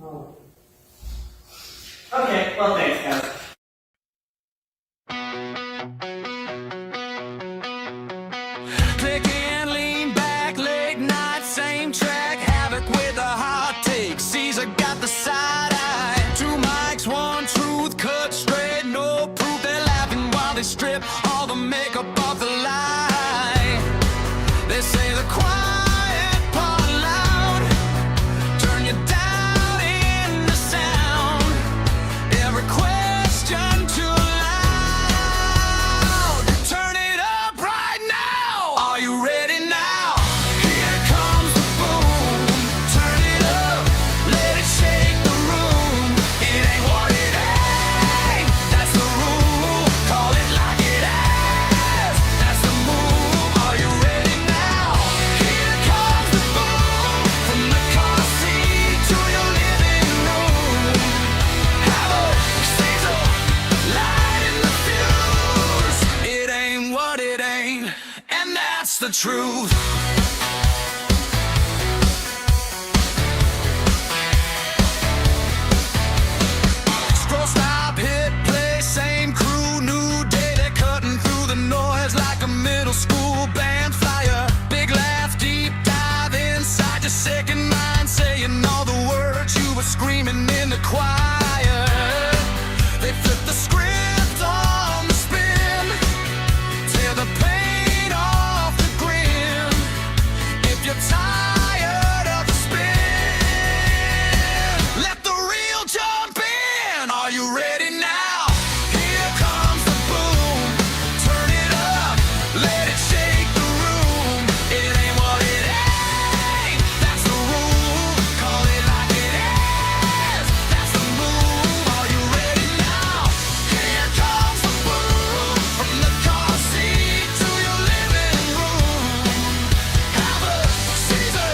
Oh. Okay, well, thanks, guys. Click and lean back, late night, same track. Havoc with the hot take. Caesar got the side eye. Two mics, one truth, cut straight, no proof. They're laughing while they strip all the makeup off the lie. They say the quiet part loud. Turn you down in the sound. Every question too loud. Turn it up right now. Are you ready now? Here comes the boom. Turn it up. Let it shake the room. It ain't what it ain't. That's the rule. Call it like it is. That's the move. Are you ready now? Here comes the boom. From the car seat to your living room. Have a Caesar, light in the fuse. It ain't what it ain't, and that's the truth. Scroll, stop, hit play, same crew, new day. They're cutting through the noise like a middle school band flyer. Big laugh, deep dive inside your second mind, saying all the words you were screaming in the choir. They flip the script on the spin, tear the paint off the grin. If you're tired of the spin, let the real jump in. Are you ready now? Here comes the boom. Turn it up, let it shake the room. It ain't what it ain't. That's the rule. Call it like it is. That's the move. Are you ready now? Here comes the boom. From the car seat to your living room. Have a Caesar,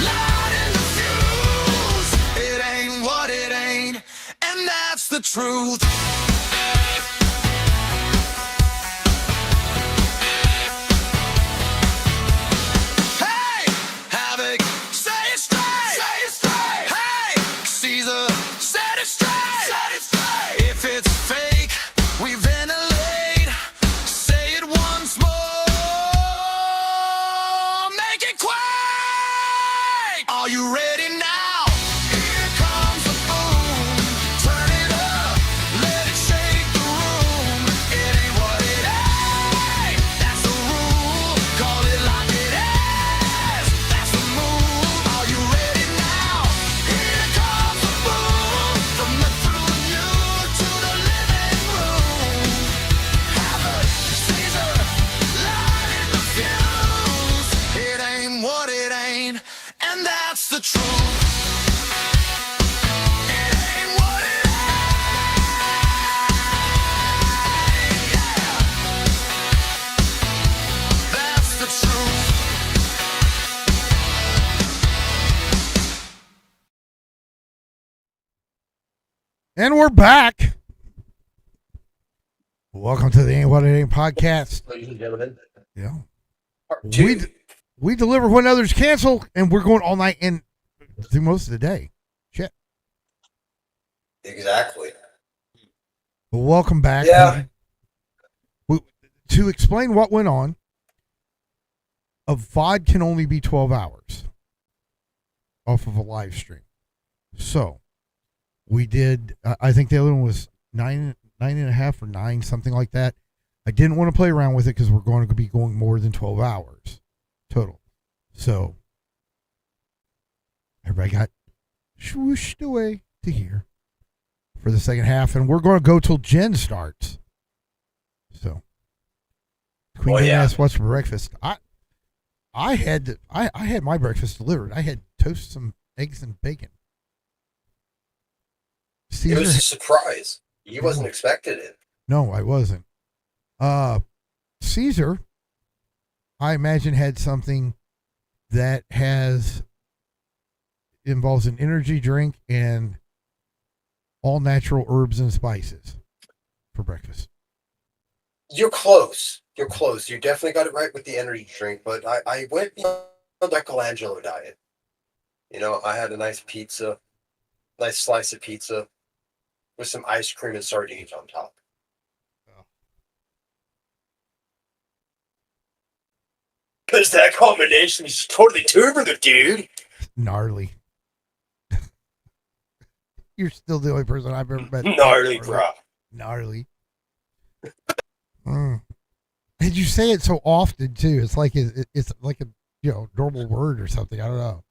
light in the fuse. It ain't what it ain't, and that's the truth. Hey, Havoc, say it straight. Say it straight. Hey, Caesar, set it straight. Set it straight. If it's fake, we ventilate. Say it once more. Make it quake. Are you ready now? Here comes the boom. Turn it up. Let it shake the room. It ain't what it ain't. That's the rule. Call it like it is. That's the move. Are you ready now? Here comes the boom. From the through you to the living room. Have a Caesar, light in the fuse. It ain't what it ain't, and that's the truth. It ain't what it ain't, yeah. That's the truth. And we're back. Welcome to the Ain't What It Ain't podcast. Ladies and gentlemen, Yeah. part two. We deliver when others cancel, and we're going all night and through most of the day. Shit. Exactly. Well, welcome back. Yeah. To explain what went on, a VOD can only be 12 hours off of a live stream. So we did, I think the other one was nine and a half or 9, something like that. I didn't want to play around with it because we're going to be going more than 12 hours total. So everybody got swooshed away to here for the second half, and we're going to go till Jen starts. So Queen Jane asked what's for breakfast. I had my breakfast delivered. I had toast, some eggs, and bacon. Caesar, it was a surprise. You wasn't expecting it. No, I wasn't. Caesar, I imagine, had something that involves an energy drink and all natural herbs and spices for breakfast. You're close. You're close. You definitely got it right with the energy drink, but I went beyond the Michelangelo diet. I had a nice pizza, nice slice of pizza with some ice cream and sardines on top. Because that combination is totally turbo, dude. Gnarly. You're still the only person I've ever met. Gnarly, bro. Gnarly. Mm. And you say it so often too. It's like it's like a normal word or something. I don't know.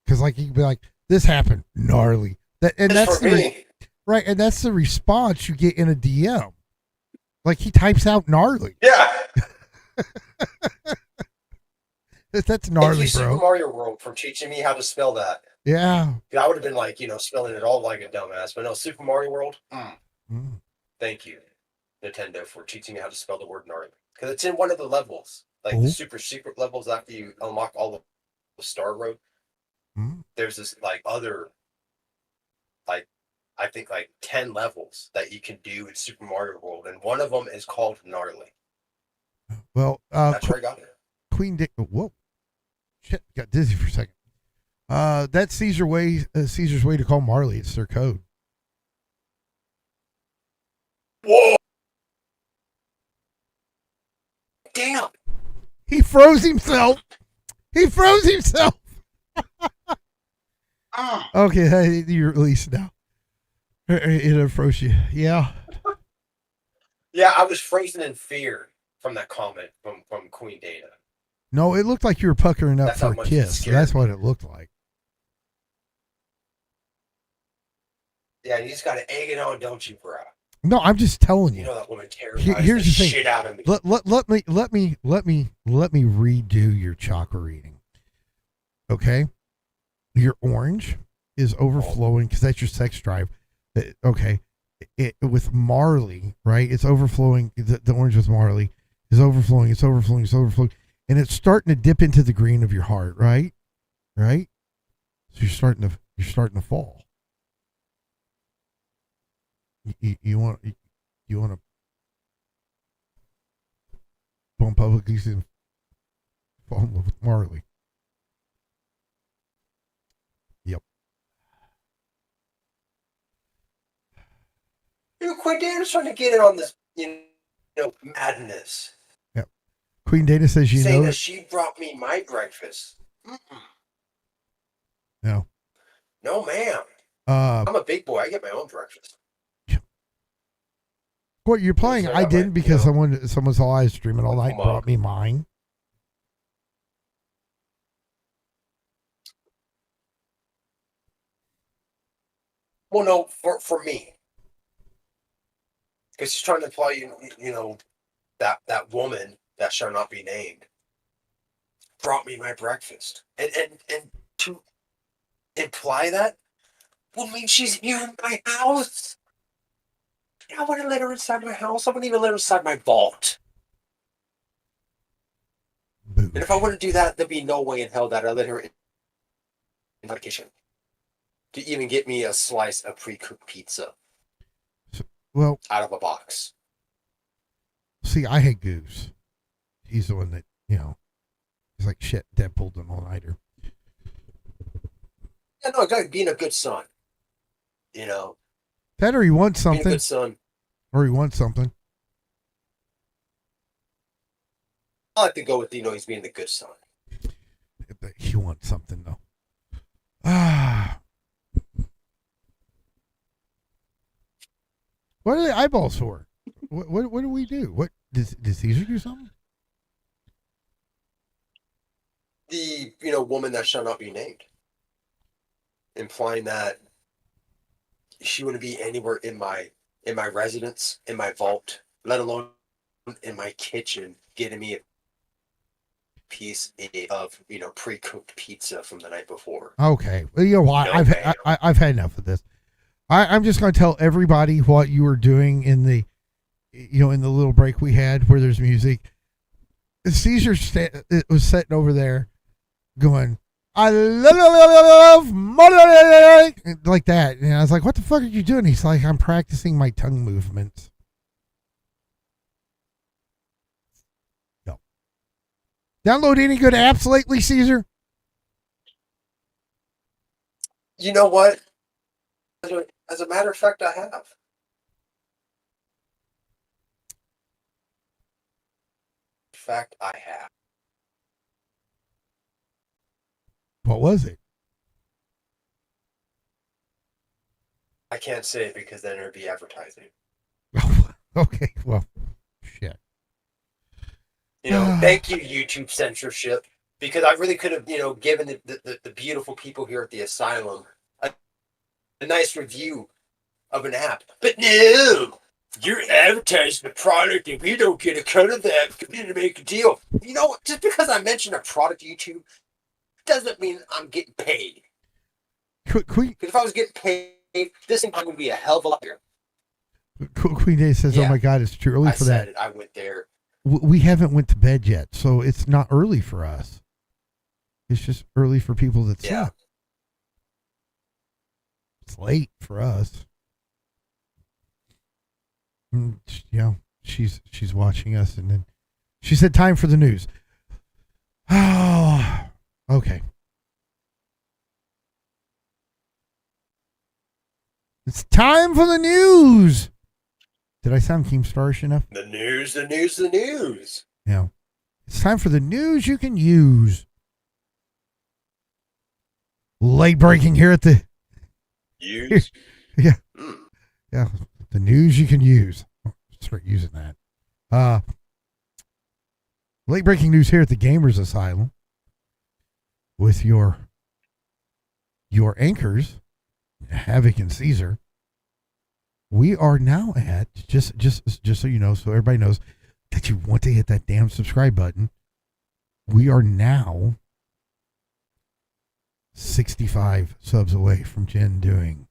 Because like you can be like, "This happened, gnarly." That's for me. right, and that's the response you get in a DM. Like he types out gnarly. Yeah. That's Thank gnarly, you, Super bro. Mario World, for teaching me how to spell that. Yeah. I would have been like, spelling it all like a dumbass. But no, Super Mario World. Mm. Thank you, Nintendo, for teaching me how to spell the word gnarly. Because it's in one of the levels, like the Oh. super secret levels after you unlock all of the Star Road. Mm. There's this like other, like I think like 10 levels that you can do in Super Mario World, and one of them is called gnarly. Well, That's where I got it. Queen Dick. Whoa. Shit, got dizzy for a second. That's Caesar's way to call Marley. It's their code. Whoa! Damn! He froze himself. He froze himself. Okay, hey, you're released now. It froze you. Yeah. Yeah, I was frozen in fear from that comment from Queen Data. No, it looked like you were puckering up That's for how a much it kiss. scared That's me. what it looked like. Yeah, you just got to egg it on, don't you, bro? No, I'm just telling You you. know that woman terrifies Here's the the thing. shit out of me. Let me redo your chakra reading. Okay, your orange is overflowing because that's your sex drive. Okay, with Marley, right? It's overflowing. The orange with Marley is overflowing. It's overflowing. It's overflowing, and it's starting to dip into the green of your heart. Right, right. So you're starting to fall. You want to bump publicly and fall in love with Marley. Yep. Queen Data's trying to get in on this, madness. Yep. Queen Data says saying that she brought me my breakfast. No. No, ma'am. I'm a big boy. I get my own breakfast. What you're playing? I didn't because someone saw I was streaming all night, brought me mine. Well, no, for me, because she's trying to imply, that woman that shall not be named brought me my breakfast, and to imply that will mean she's here in my house. I wouldn't let her inside my house. I wouldn't even let her inside my vault. Boosh. And if I wouldn't do that, there'd be no way in hell that I'd let her in the kitchen to even get me a slice of pre-cooked pizza. Well, out of a box. See, I hate Goose. He's the one that, he's like, shit, Dad pulled an all-nighter. Yeah, no, being a good son. That or he wants something. Being a good son. Or he wants something. I like to go with, he's being the good son. He wants something, though. Ah. What are the eyeballs for? What do we do? What does Caesar do something? The woman that shall not be named, implying that she wouldn't be anywhere in my residence, in my vault, let alone in my kitchen, getting me a piece of pre-cooked pizza from the night before. Okay, well, you know what? I've had enough of this. I'm just going to tell everybody what you were doing in the, in the little break we had where there's music. Caesar was sitting over there going, I love money, like that. And I was like, what the fuck are you doing? He's like, I'm practicing my tongue movements. No. Download any good apps lately, Caesar? You know what? As a matter of fact, I have. In fact, I have. What was it? I can't say it because then it'd be advertising. Okay, well, shit. Thank you, YouTube censorship, because I really could have, given the beautiful people here at the asylum a nice review of an app. But no, you're advertising the product and we don't get a cut of that. We need to make a deal. Just because I mentioned a product to YouTube doesn't mean I'm getting paid. Queen, Because if I was getting paid, this thing would be a hell of a lot bigger. Queen Day says, Yeah. "Oh my God, it's too early for that." I went there. We haven't went to bed yet, so it's not early for us. It's just early for people that Yeah. sleep. It's late for us. She's watching us, and then she said, "Time for the news." Oh, okay. It's time for the news. Did I sound Keemstarish enough? The news, the news, the news. Yeah. It's time for the news you can use. Late breaking here at the... Use? Yeah. Mm. Yeah. The news you can use. Start using that. Late breaking news here at the Gamers Asylum with your anchors, Havoc and Caesar. We are now at, just so you know, so everybody knows that you want to hit that damn subscribe button. We are now 65 subs away from Jen doing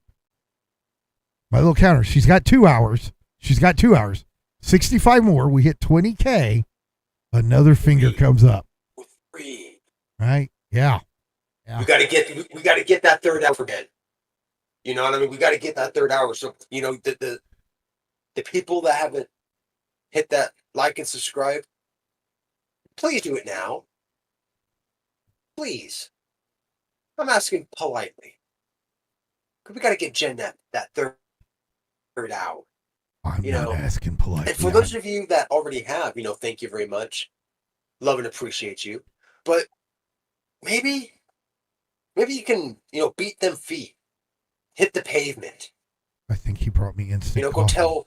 my little counter. She's got 2 hours. 65 more. We hit 20K. Another finger comes up. Free. Right? Yeah. We gotta get that third hour for bed. You know what I mean? We gotta get that third hour. So the people that haven't hit that like and subscribe, please do it now. Please. I'm asking politely. We gotta get Jen that third hour. I'm not asking politely. And for those of you that already have, thank you very much. Love and appreciate you. But maybe you can, beat them feet. Hit the pavement. I think he brought me instant Go coffee. tell,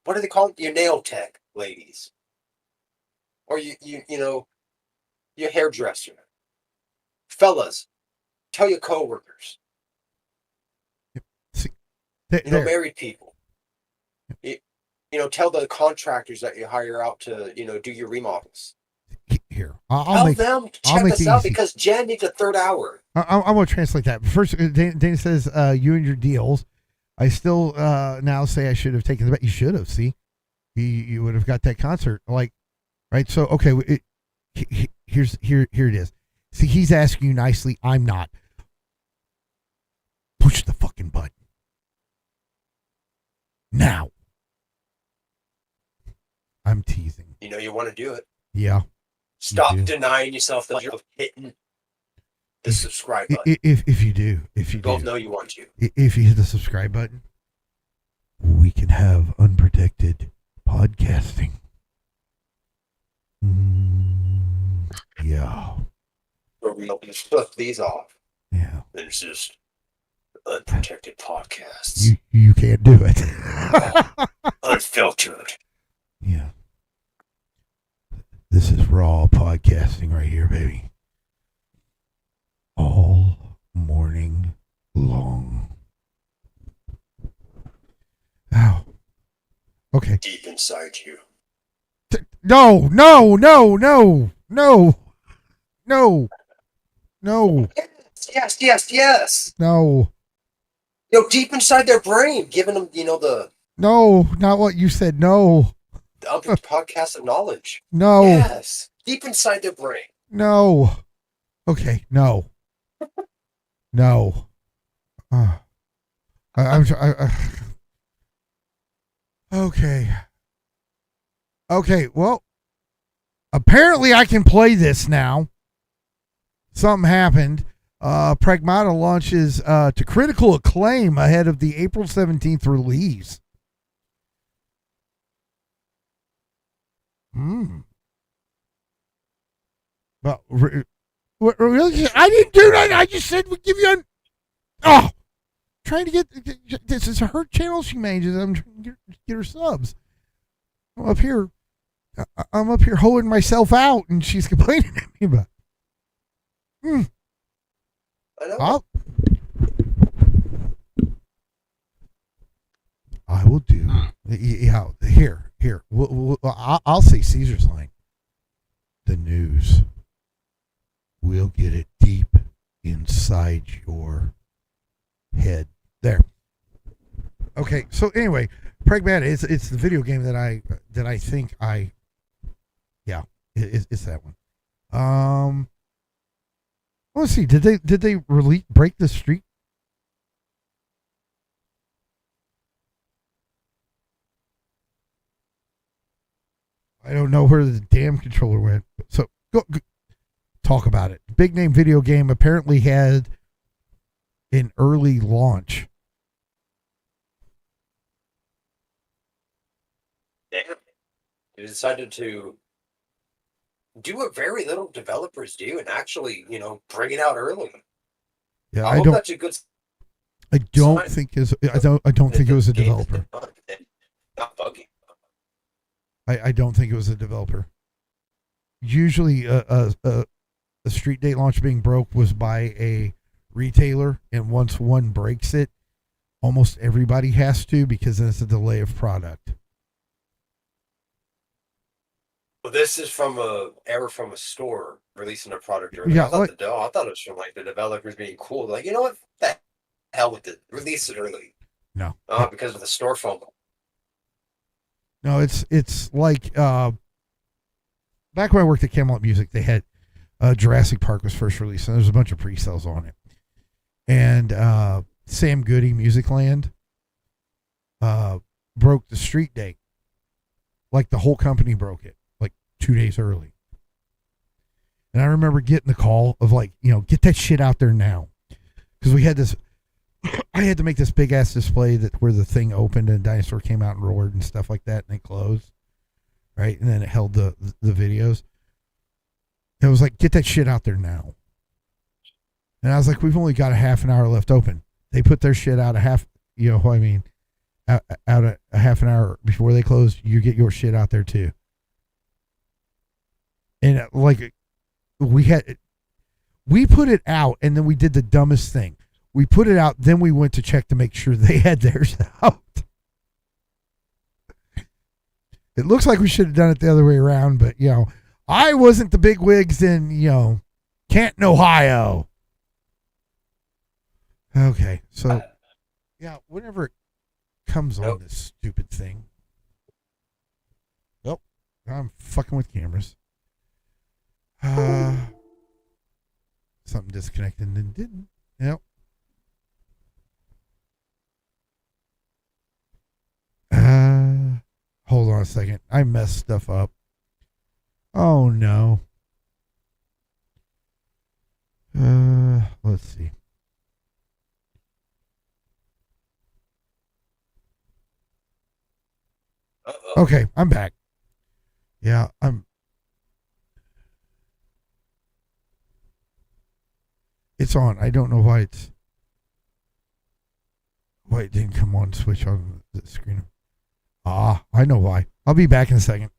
what do they call it? Your nail tech ladies. Or your hairdresser. Fellas, tell your coworkers. See, Married people. Tell the contractors that you hire out to, do your remodels. Here, Tell them to check us out because Jen needs a third hour. I'm going to translate that. First, Dana says, you and your deals. I still now say I should have taken the bet. You should have, see? You would have got that concert. Like, right? So, okay, here it is. See, he's asking you nicely. I'm not. Push the fucking button. Now. I'm teasing. You want to do it. Yeah. Stop denying yourself the of hitting the subscribe button. If you do, both know you want to. If you hit the subscribe button, we can have unprotected podcasting. Yeah. Or we flip these off. Yeah. Then it's just unprotected podcasts. You can't do it. Unfiltered. Yeah. This is raw podcasting right here, baby. All morning long. Ow. Okay. Deep inside you. No. Yes. No. Deep inside their brain, giving them, the No, not what you said. No. the podcast of knowledge. No. Yes. Deep inside their brain. No. Okay. No. No. Okay. Okay. Well, apparently I can play this now. Something happened. Pragmata launches to critical acclaim ahead of the April 17th release. But really, I didn't do that. I just said we'll give you trying to get this is her channel. She manages. I'm trying to get her subs. I'm up here holding myself out, and she's complaining at me about. I know. I will do. Yeah, here. I'll say Caesar's line. The news. We'll get it deep inside your head. There. Okay. So anyway, Pragmata. It's the video game that I think I. Yeah, it's that one. Let's see. Did they break the streak? I don't know where the damn controller went. So go talk about it. Big name video game apparently had an early launch. Damn. They decided to do what very little developers do and actually, bring it out early. Yeah, I hope that's a good I don't sign. think I don't think it was a developer. Not buggy. I don't think it was a developer. Usually, a street date launch being broke was by a retailer, and once one breaks it, almost everybody has to because then it's a delay of product. Well, this is from a error from a store releasing a product early. Yeah, I thought it was from like the developers being cool. Like, you know what? The hell with it. Release it early. No. Because of the store FOMO. No, it's like back when I worked at Camelot Music, they had Jurassic Park was first released, and there's a bunch of pre-sales on it. And Sam Goody Music Land broke the street date. Like the whole company broke it, like 2 days early. And I remember getting the call of like, get that shit out there now. Because we had this, I had to make this big ass display where the thing opened and a dinosaur came out and roared and stuff like that, and it closed. Right? And then it held the videos. It was like, get that shit out there now. And I was like, we've only got a half an hour left open. They put their shit out out a half an hour before they close. You get your shit out there too. And like, we put it out, and then we did the dumbest thing. We put it out, then we went to check to make sure they had theirs out. It looks like we should have done it the other way around, but I wasn't the big wigs in Canton, Ohio. Okay, so whenever it comes on this stupid thing. Oh, I'm fucking with cameras. Something disconnected and didn't. Yep. Hold on a second. I messed stuff up. Oh no. Let's see. Uh-oh. Okay, I'm back. Yeah, it's on. I don't know why it didn't come on switch on the screen. I know why. I'll be back in a second.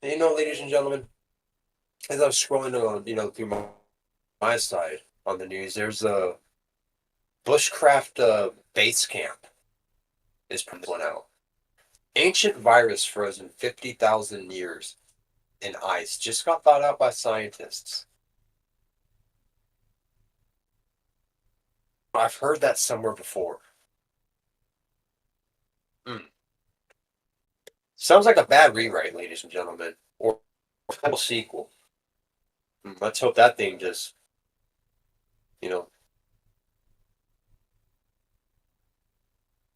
Ladies and gentlemen, as I was scrolling on, through my side on the news, there's a bushcraft base camp is pulling out. Ancient virus frozen 50,000 years in ice just got thought out by scientists. I've heard that somewhere before. Sounds like a bad rewrite, ladies and gentlemen, or a full sequel. Let's hope that thing just,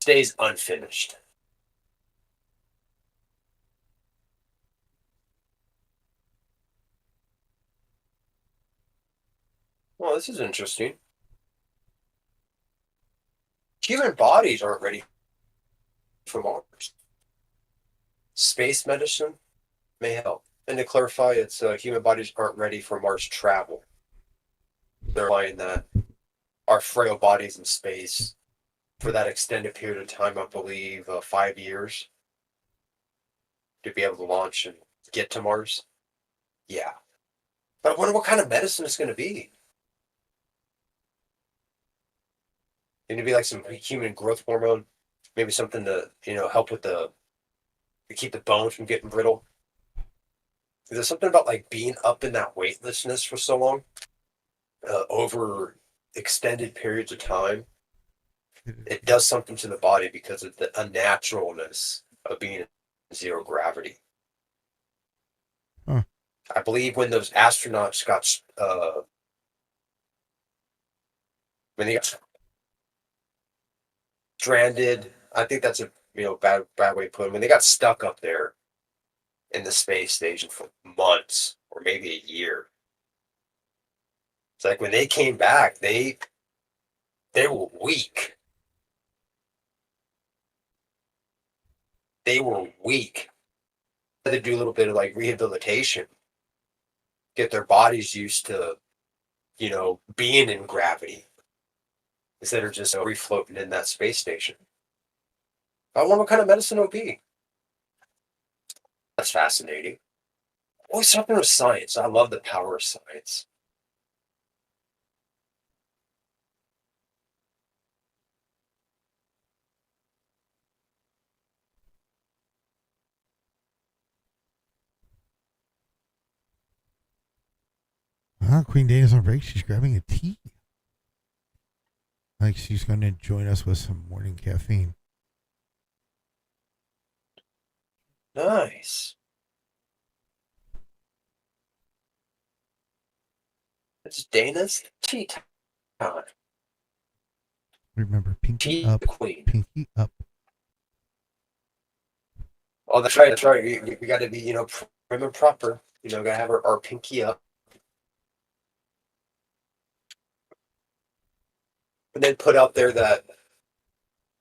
stays unfinished. Oh, this is interesting. Human bodies aren't ready for Mars. Space medicine may help. And to clarify, it's human bodies aren't ready for Mars travel. They're implying that our frail bodies in space for that extended period of time, I believe 5 years, to be able to launch and get to Mars. Yeah. But I wonder what kind of medicine it's going to be. Going to be like some human growth hormone, maybe something to help with to keep the bones from getting brittle. There's something about like being up in that weightlessness for so long, over extended periods of time. It does something to the body because of the unnaturalness of being in zero gravity. Huh. I believe when those astronauts got when they got stranded, I think that's a bad way to put it. When they got stuck up there in the space station for months or maybe a year, it's like when they came back, they were weak. They were weak. They had to do a little bit of like rehabilitation, get their bodies used to being in gravity instead of just free floating in that space station. I wonder what kind of medicine it would be. That's fascinating. Always something with science. I love the power of science. Queen Dana's on break. She's grabbing a tea. Like she's going to join us with some morning caffeine. Nice. It's Dana's tea time. Remember, pinky Tea up, queen. pinky up. Oh, that's right. That's right. We got to be, prim and proper. Got to have our pinky up. And then put out there that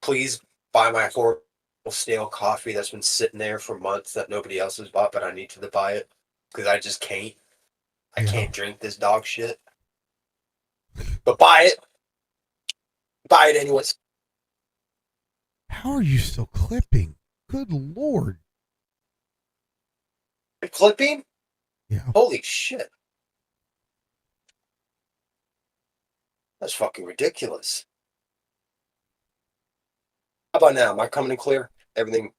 please buy my horrible stale coffee that's been sitting there for months that nobody else has bought, but I need to buy it because I just can't. I Yeah. can't drink this dog shit. But buy it. Buy it anyways. How are you still clipping? Good Lord. Clipping? Yeah. Holy shit. That's fucking ridiculous. How about now? Am I coming in clear? Everything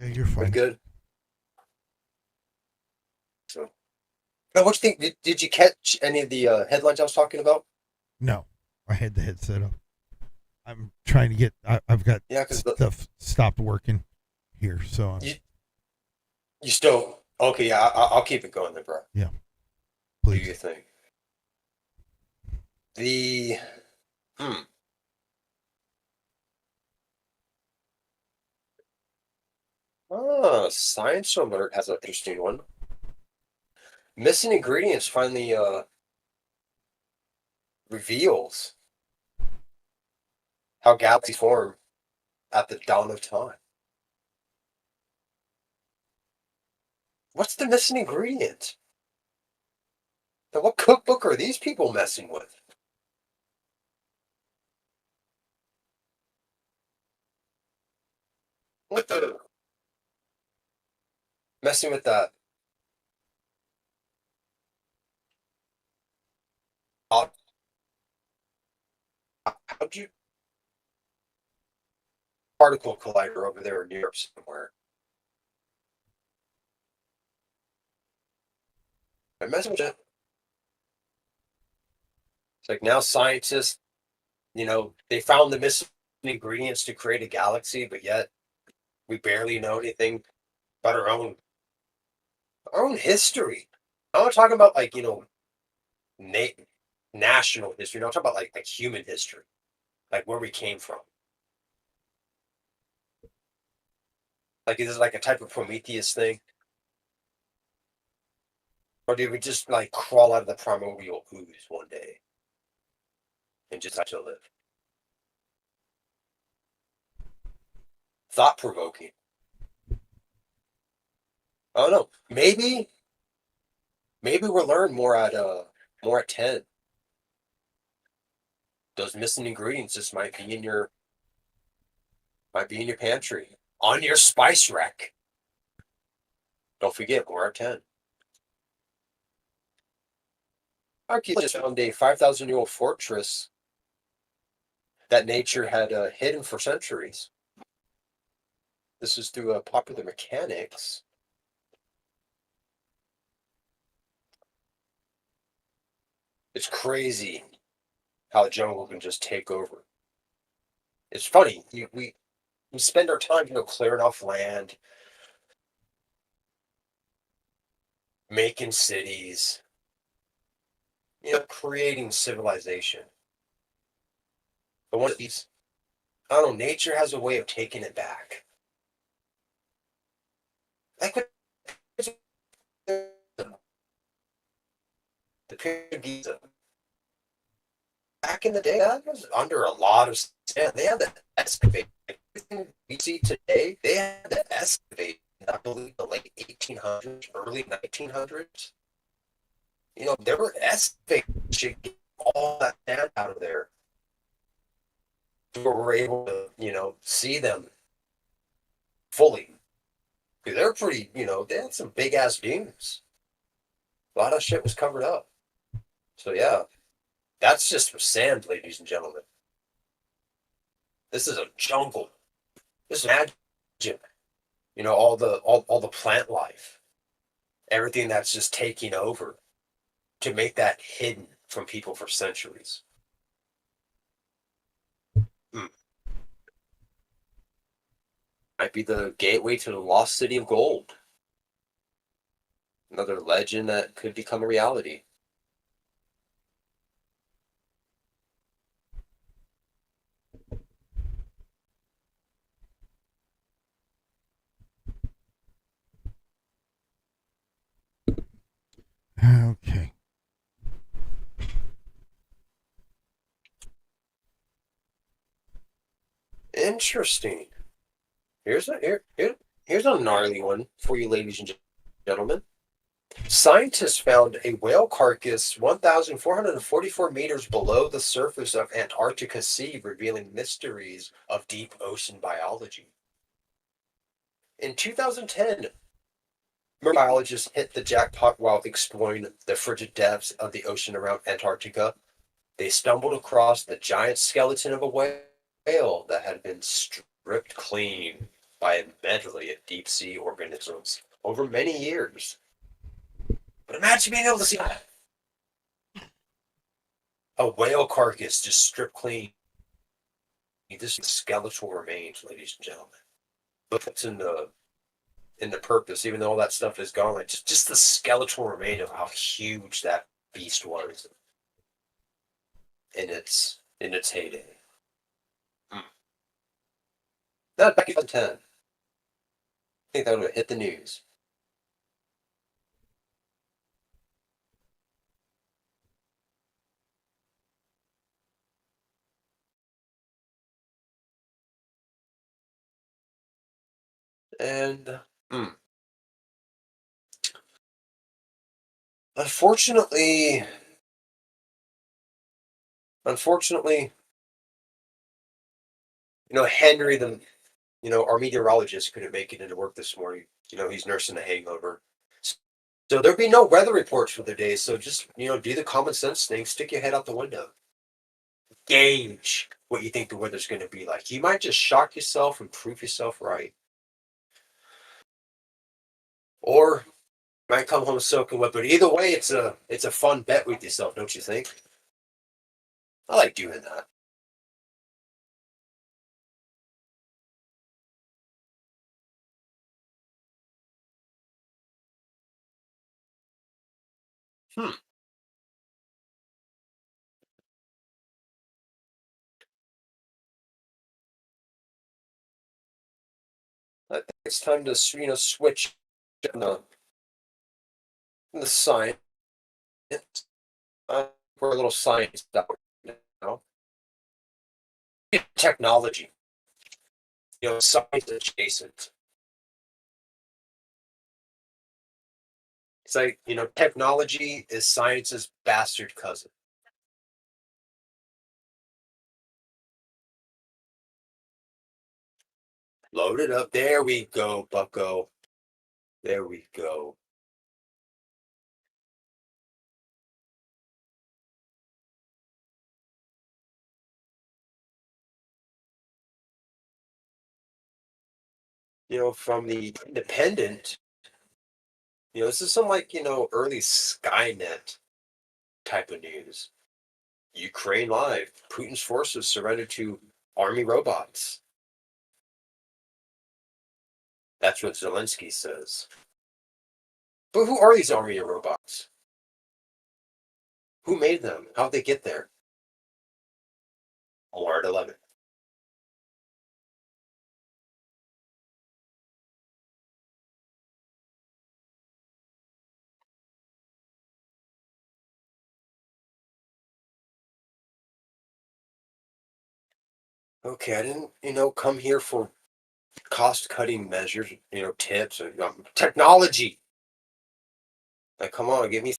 Yeah, you're fine. good? So, now, what do you think? Did you catch any of the headlines I was talking about? No, I had the headset up. I'm trying to get. I've got stuff stopped working here, so you still okay? Yeah, I'll keep it going then, bro. Yeah, Do please. your thing. The Science Alert has an interesting one. Missing ingredients finally reveals how galaxies form at the dawn of time. What's the missing ingredient? Now, what cookbook are these people messing with? What the? Messing with that. How'd you particle collider over there in Europe somewhere? I messing with it. It's like now scientists, they found the missing ingredients to create a galaxy, but yet we barely know anything about our own history. I'm not talking about like na- national history. No, I'm talking about like human history, like where we came from. Like is this like a type of Prometheus thing? Or did we just like crawl out of the primordial ooze one day and just have to live? Thought provoking. I don't know. Maybe we'll learn more at 10. Those missing ingredients just might be in your pantry. On your spice rack. Don't forget, more at 10. Archaeologists found a 5,000-year-old fortress that nature had hidden for centuries. This is through popular mechanics. It's crazy how the jungle can just take over. It's funny. We spend our time, clearing off land, making cities, creating civilization. But one of these, I don't know, nature has a way of taking it back. Like with the pyramid of Giza. Back in the day, that was under a lot of sand. They had to excavate. Everything we see today, they had to excavate. I believe the late 1800s, early 1900s. They were excavating to get all that sand out of there. Before we're able to, see them fully. Because they're pretty, they had some big ass dunes. A lot of shit was covered up. So yeah, that's just for sand, ladies and gentlemen. This is a jungle. Just imagine, all the plant life, everything that's just taking over to make that hidden from people for centuries. Hmm. Might be the gateway to the lost city of gold. Another legend that could become a reality. Okay. Interesting. Here's a gnarly one for you, ladies and gentlemen. Scientists found a whale carcass 1,444 meters below the surface of Antarctica Sea, revealing mysteries of deep ocean biology. In 2010, marine biologists hit the jackpot while exploring the frigid depths of the ocean around Antarctica. They stumbled across the giant skeleton of a whale that had been stripped clean by a medley of deep sea organisms over many years. But imagine being able to see a whale carcass just stripped clean. This is skeletal remains, ladies and gentlemen. But it's in the purpose, even though all that stuff is gone, like just the skeletal remain of how huge that beast was in its heyday. Hmm. That back in 2010. I think that would have hit the news. And unfortunately, unfortunately, Henry, our meteorologist couldn't make it into work this morning. He's nursing a hangover. So there'll be no weather reports for the day. So just, do the common sense thing. Stick your head out the window. Gauge what you think the weather's going to be like. You might just shock yourself and prove yourself right. Or you might come home soaking wet. But either way, it's a fun bet with yourself, don't you think? I like doing that. Hmm. I think it's time to switch. the science. We're a little science out now. Technology, science adjacent. It's like, technology is science's bastard cousin. Load it up. There we go, bucko. There we go. From the Independent, this is some like, early Skynet type of news. Ukraine live. Putin's forces surrender to army robots. That's what Zelensky says. But who are these army robots? Who made them? How'd they get there? More at 11. Okay, I didn't, come here for cost-cutting measures, tips, or technology. Like, come on, give me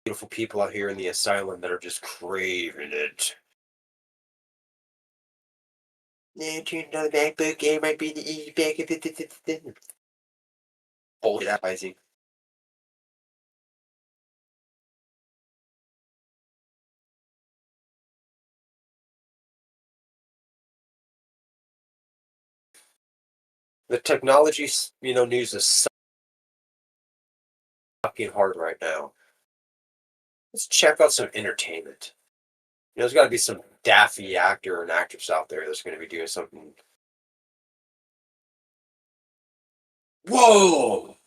beautiful people out here in the asylum that are just craving it. Yeah, turn on the MacBook game might be the easy back of it. Bullshit advertising. The technology, news is sucking hard right now. Let's check out some entertainment. There's got to be some daffy actor and actress out there that's going to be doing something. Whoa!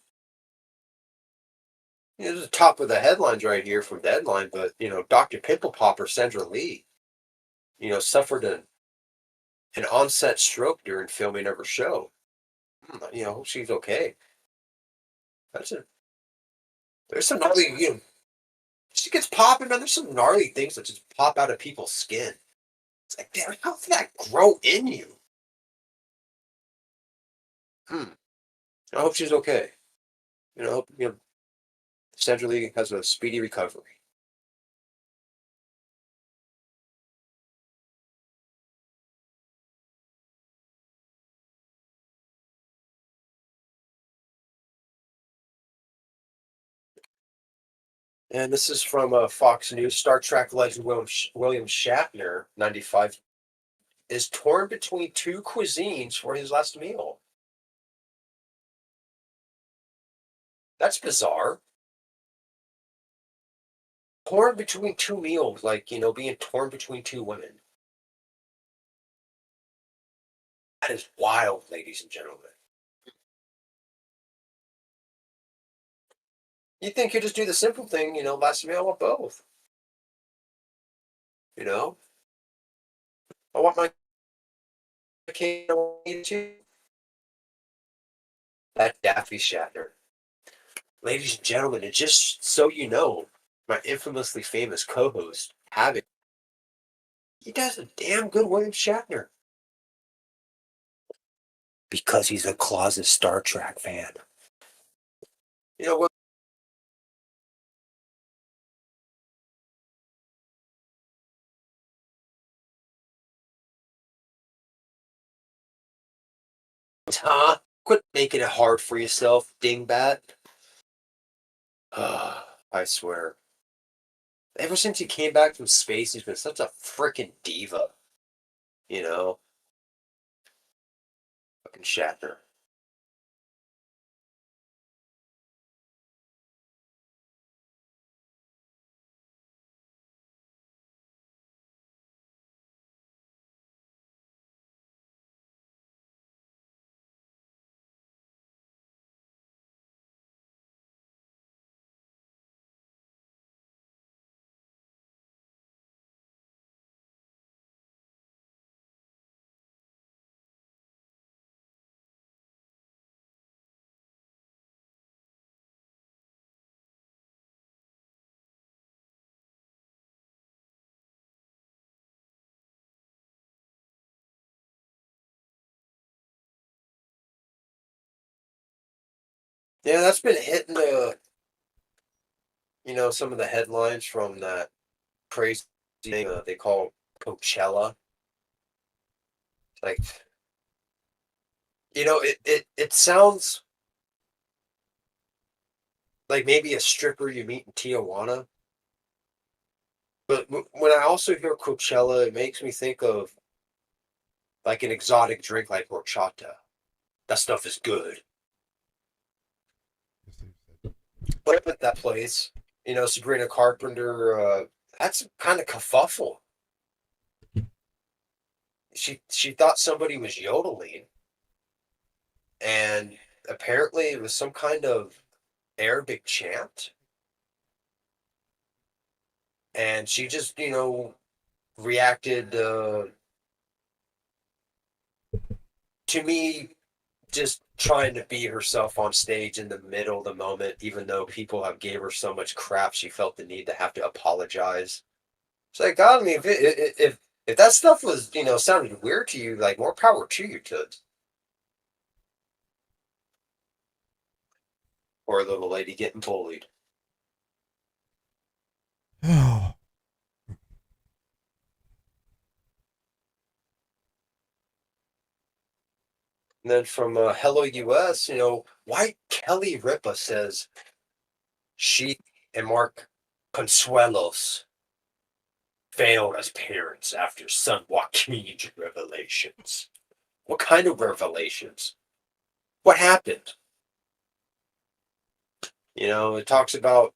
This is the top of the headlines right here from Deadline, but Dr. Pimple Popper Sandra Lee, suffered an onset stroke during filming of her show. Hope she's okay. That's a There's some gnarly, she gets popping, man. There's some gnarly things that just pop out of people's skin. It's like, damn, how did that grow in you? Hmm. I hope she's okay. I hope Sandra Lee has a speedy recovery. And this is from Fox News. Star Trek legend William Shatner, 95, is torn between two cuisines for his last meal. That's bizarre. Torn between two meals, like, being torn between two women. That is wild, ladies and gentlemen. You think you just do the simple thing, last meal, I want both. You know, I want my cake, I want it too. That Daffy Shatner. Ladies and gentlemen, and just so you know, my infamously famous co-host, Havoc, he does a damn good William Shatner. Because he's a closet Star Trek fan. You know what? Huh? Quit making it hard for yourself, dingbat. I swear. Ever since he came back from space, he's been such a freaking diva. You know? Fucking Shatner. Yeah, that's been hitting the, some of the headlines from that crazy thing they call Coachella. Like, it sounds like maybe a stripper you meet in Tijuana. But when I also hear Coachella, it makes me think of like an exotic drink like horchata. That stuff is good. But at that place, Sabrina Carpenter, that's kind of kerfuffle. She thought somebody was yodeling, and apparently it was some kind of Arabic chant, and she just reacted to me just trying to be herself on stage in the middle of the moment, even though people have gave her so much crap, she felt the need to have to apologize. It's like, God, I mean, if that stuff was, sounded weird to you, like more power to you, Toots. Or a little lady getting bullied. Oh, And then from Hello US, White Kelly Ripa says she and Mark Consuelos failed as parents after son Joaquin's revelations. What kind of revelations? What happened? It talks about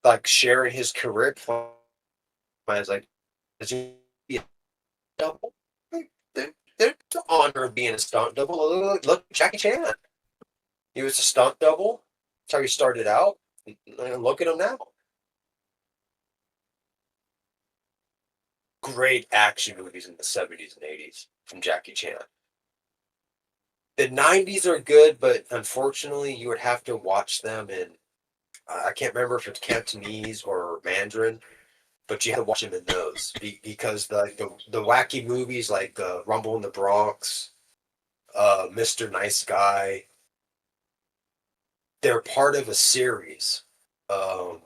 like sharing his career plans. Like, is he a double? There's the honor of being a stunt double. Look, Jackie Chan. He was a stunt double. That's how he started out. And look at him now. Great action movies in the 70s and 80s from Jackie Chan. The 90s are good, but unfortunately, you would have to watch them in, I can't remember if it's Cantonese or Mandarin, but you have to watch them in those because the wacky movies like Rumble in the Bronx, Mr. Nice Guy, they're part of a series, um,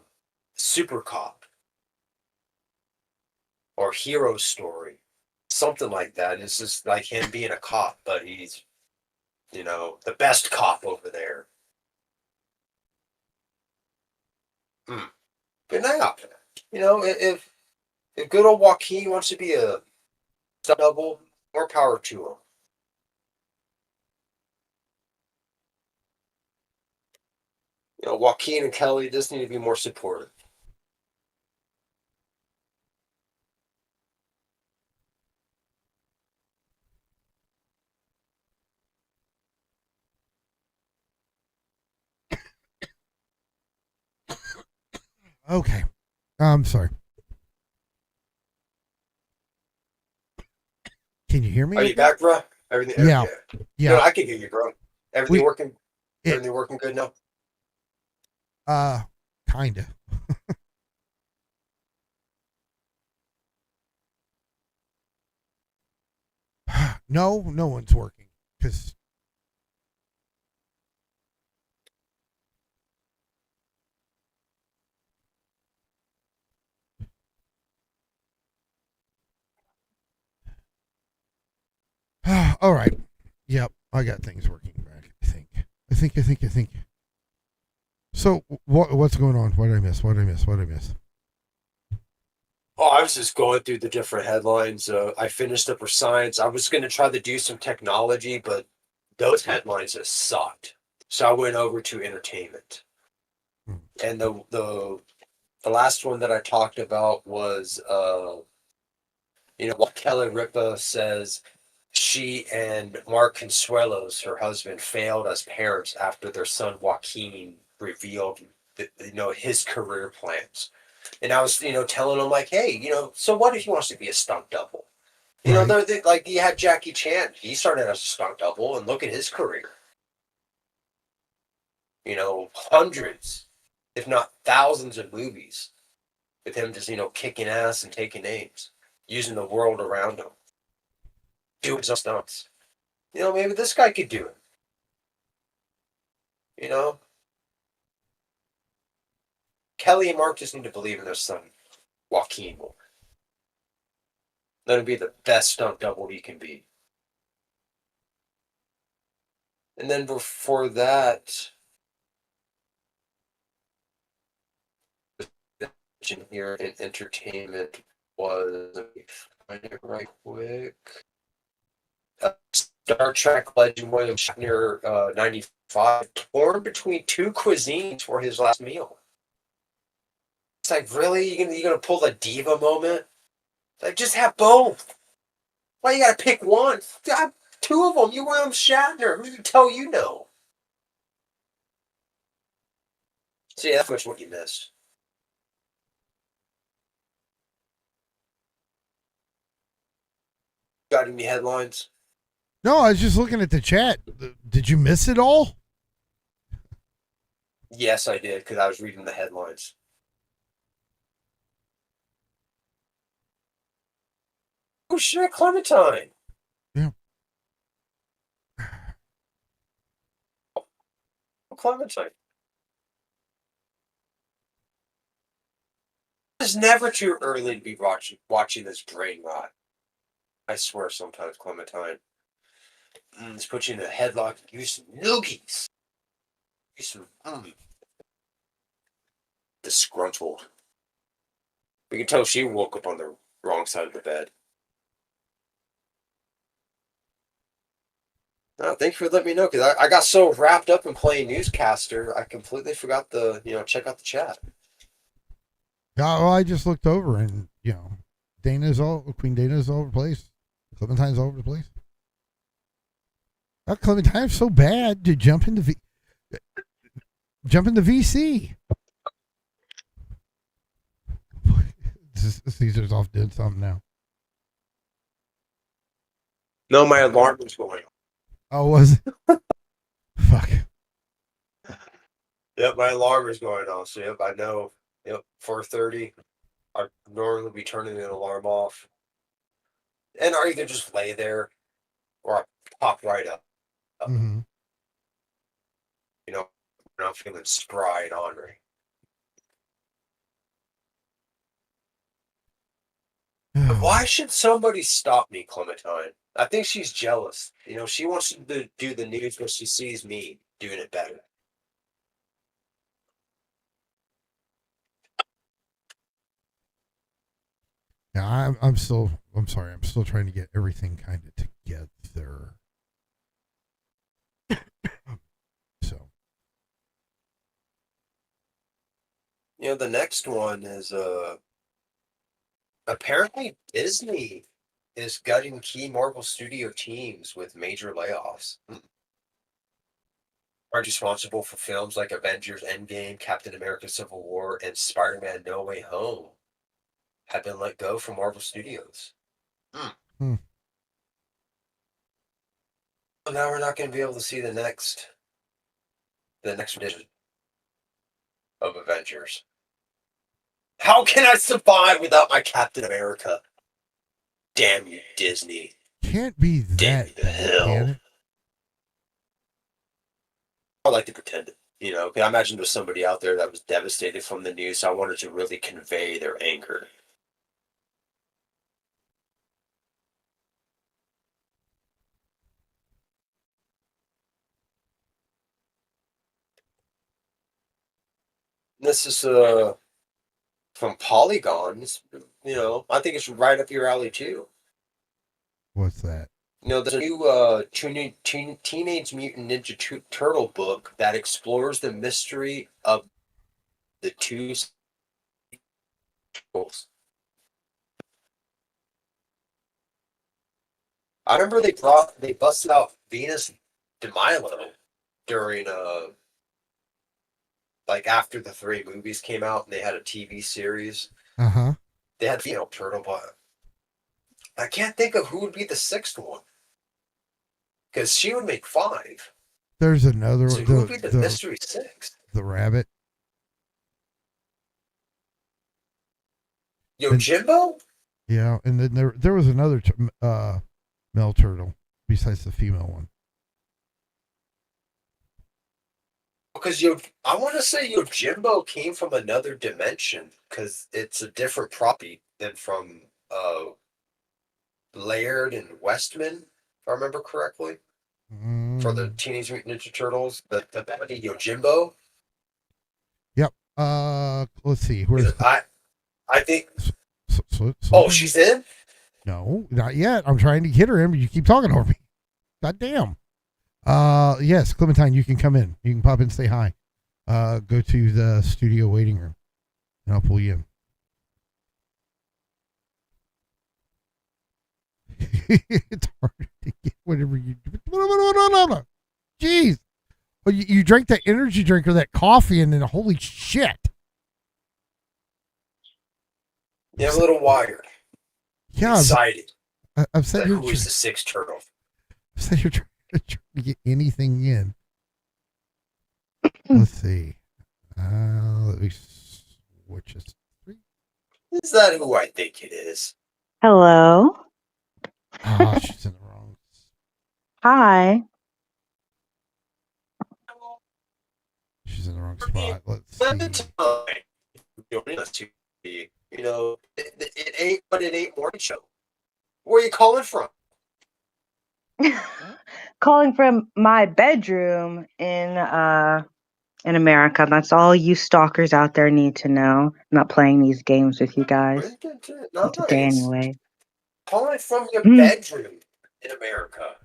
Super Cop or Hero Story, something like that. It's just like him being a cop, but he's the best cop over there. Hmm. But now, if good old Joaquin wants to be a double, more power to him. Joaquin and Kelly just need to be more supportive. okay. I'm sorry. Can you hear me? Are you back, bro? Everything? Yeah. Yeah. Yeah. No, I can hear you, bro. Everything We working? it Everything working good now? uh kinda. No, no one's working because all right. Yep, I got things working back. I think. So what's going on? What did I miss? What did I miss? What did I miss? Oh, I was just going through the different headlines. I finished up for science. I was going to try to do some technology, but those headlines just sucked. So I went over to entertainment. Hmm. And the last one that I talked about was what Kelly Ripa says she and Mark Consuelos, her husband, failed as parents after their son Joaquin revealed his career plans. And I was, telling him like, hey, so what if he wants to be a stunt double? Right. Like you had Jackie Chan. He started as a stunt double, and look at his career. Hundreds, if not thousands, of movies with him just kicking ass and taking names, using the world around him, doing some stunts. Maybe this guy could do it. You know, Kelly and Mark just need to believe in their son, Joaquin more. Let him be the best stunt double he can be. And then before that, here in entertainment was, let me find it right quick. Star Trek legend William Shatner, 95, torn between two cuisines for his last meal. It's like, really? You gonna pull the diva moment? It's like, just have both. Why you gotta pick one? Have two of them. You William Shatner. Who did you tell you no? See, that's much what you missed. Got any headlines? No, I was just looking at the chat. Did you miss it all? Yes, I did, because I was reading the headlines. Oh shit, Clementine. Yeah. Oh, Clementine. It's never too early to be watching this brain rot. I swear sometimes, Clementine. Let's put you in a headlock and use some noogies. Use some disgruntled. We can tell she woke up on the wrong side of the bed. No, thank you for letting me know, because I got so wrapped up in playing newscaster, I completely forgot to, check out the chat. Yeah, well, I just looked over and, Queen Dana's all over the place. Clementine's all over the place. Clementine's so bad to jump into VC. Caesar's off doing something now. No, my alarm was going on. Oh, was it? Fuck. Yep, my alarm is going off. So, yep, I know. Yep, 4:30. I'd normally be turning the alarm off. And I either just lay there or I pop right up. Mm-hmm. When I'm feeling spry and ornery. Why should somebody stop me, Clementine? I think she's jealous. She wants to do the news because she sees me doing it better. Yeah, I'm sorry. I'm still trying to get everything kind of together. So. The next one is apparently Disney is gutting key Marvel Studio teams with major layoffs. Are responsible for films like Avengers Endgame, Captain America Civil War, and Spider-Man No Way Home have been let go from Marvel Studios. Hmm. So now we're not going to be able to see the next edition of Avengers. How can I survive without my Captain America? Damn you, Disney. Can't be that. Damn you to hell. Can it? I like to pretend it. I imagine there's somebody out there that was devastated from the news, so I wanted to really convey their anger. This is from Polygon. I think it's right up your alley too. What's that? There's a new Teenage Mutant Ninja Turtle book that explores the mystery of the two sequels. I remember they busted out Venus de Milo during like after the 3 movies came out and they had a TV series. Uh-huh. They had female turtle, but I can't think of who would be the 6th one. Because she would make 5. There's another So who would be the mystery 6th? The rabbit. Jimbo? Yeah, and then there was another male turtle besides the female one. because I want to say Yojimbo came from another dimension because it's a different property than from Laird and Westman, if I remember correctly, for the Teenage Mutant Ninja Turtles. The baddie Yojimbo. Yep. Let's see. Where's I think. oh, she's in. No, not yet. I'm trying to get her in, but you keep talking over me. God damn. Yes, Clementine, you can come in. You can pop in and say hi. Go to the studio waiting room, and I'll pull you in. It's hard to get whatever you do. Jeez. Well, you drank that energy drink or that coffee, and then holy shit. Yeah, I'm a little wired. Yeah, Excited. I've said who is the sixth turtle? I've said you're trying to get anything in. Let's see. Let me switch this. Is that who I think it is? Hello. Oh, she's in the wrong. Hi. She's in the wrong spot. Let's Clementine. see. You know, it ain't, but it ain't morning show. Where are you calling from? Calling from my bedroom in America. That's all you stalkers out there need to know. I'm not playing these games with you guys. Not today anyway. Calling from your bedroom in America.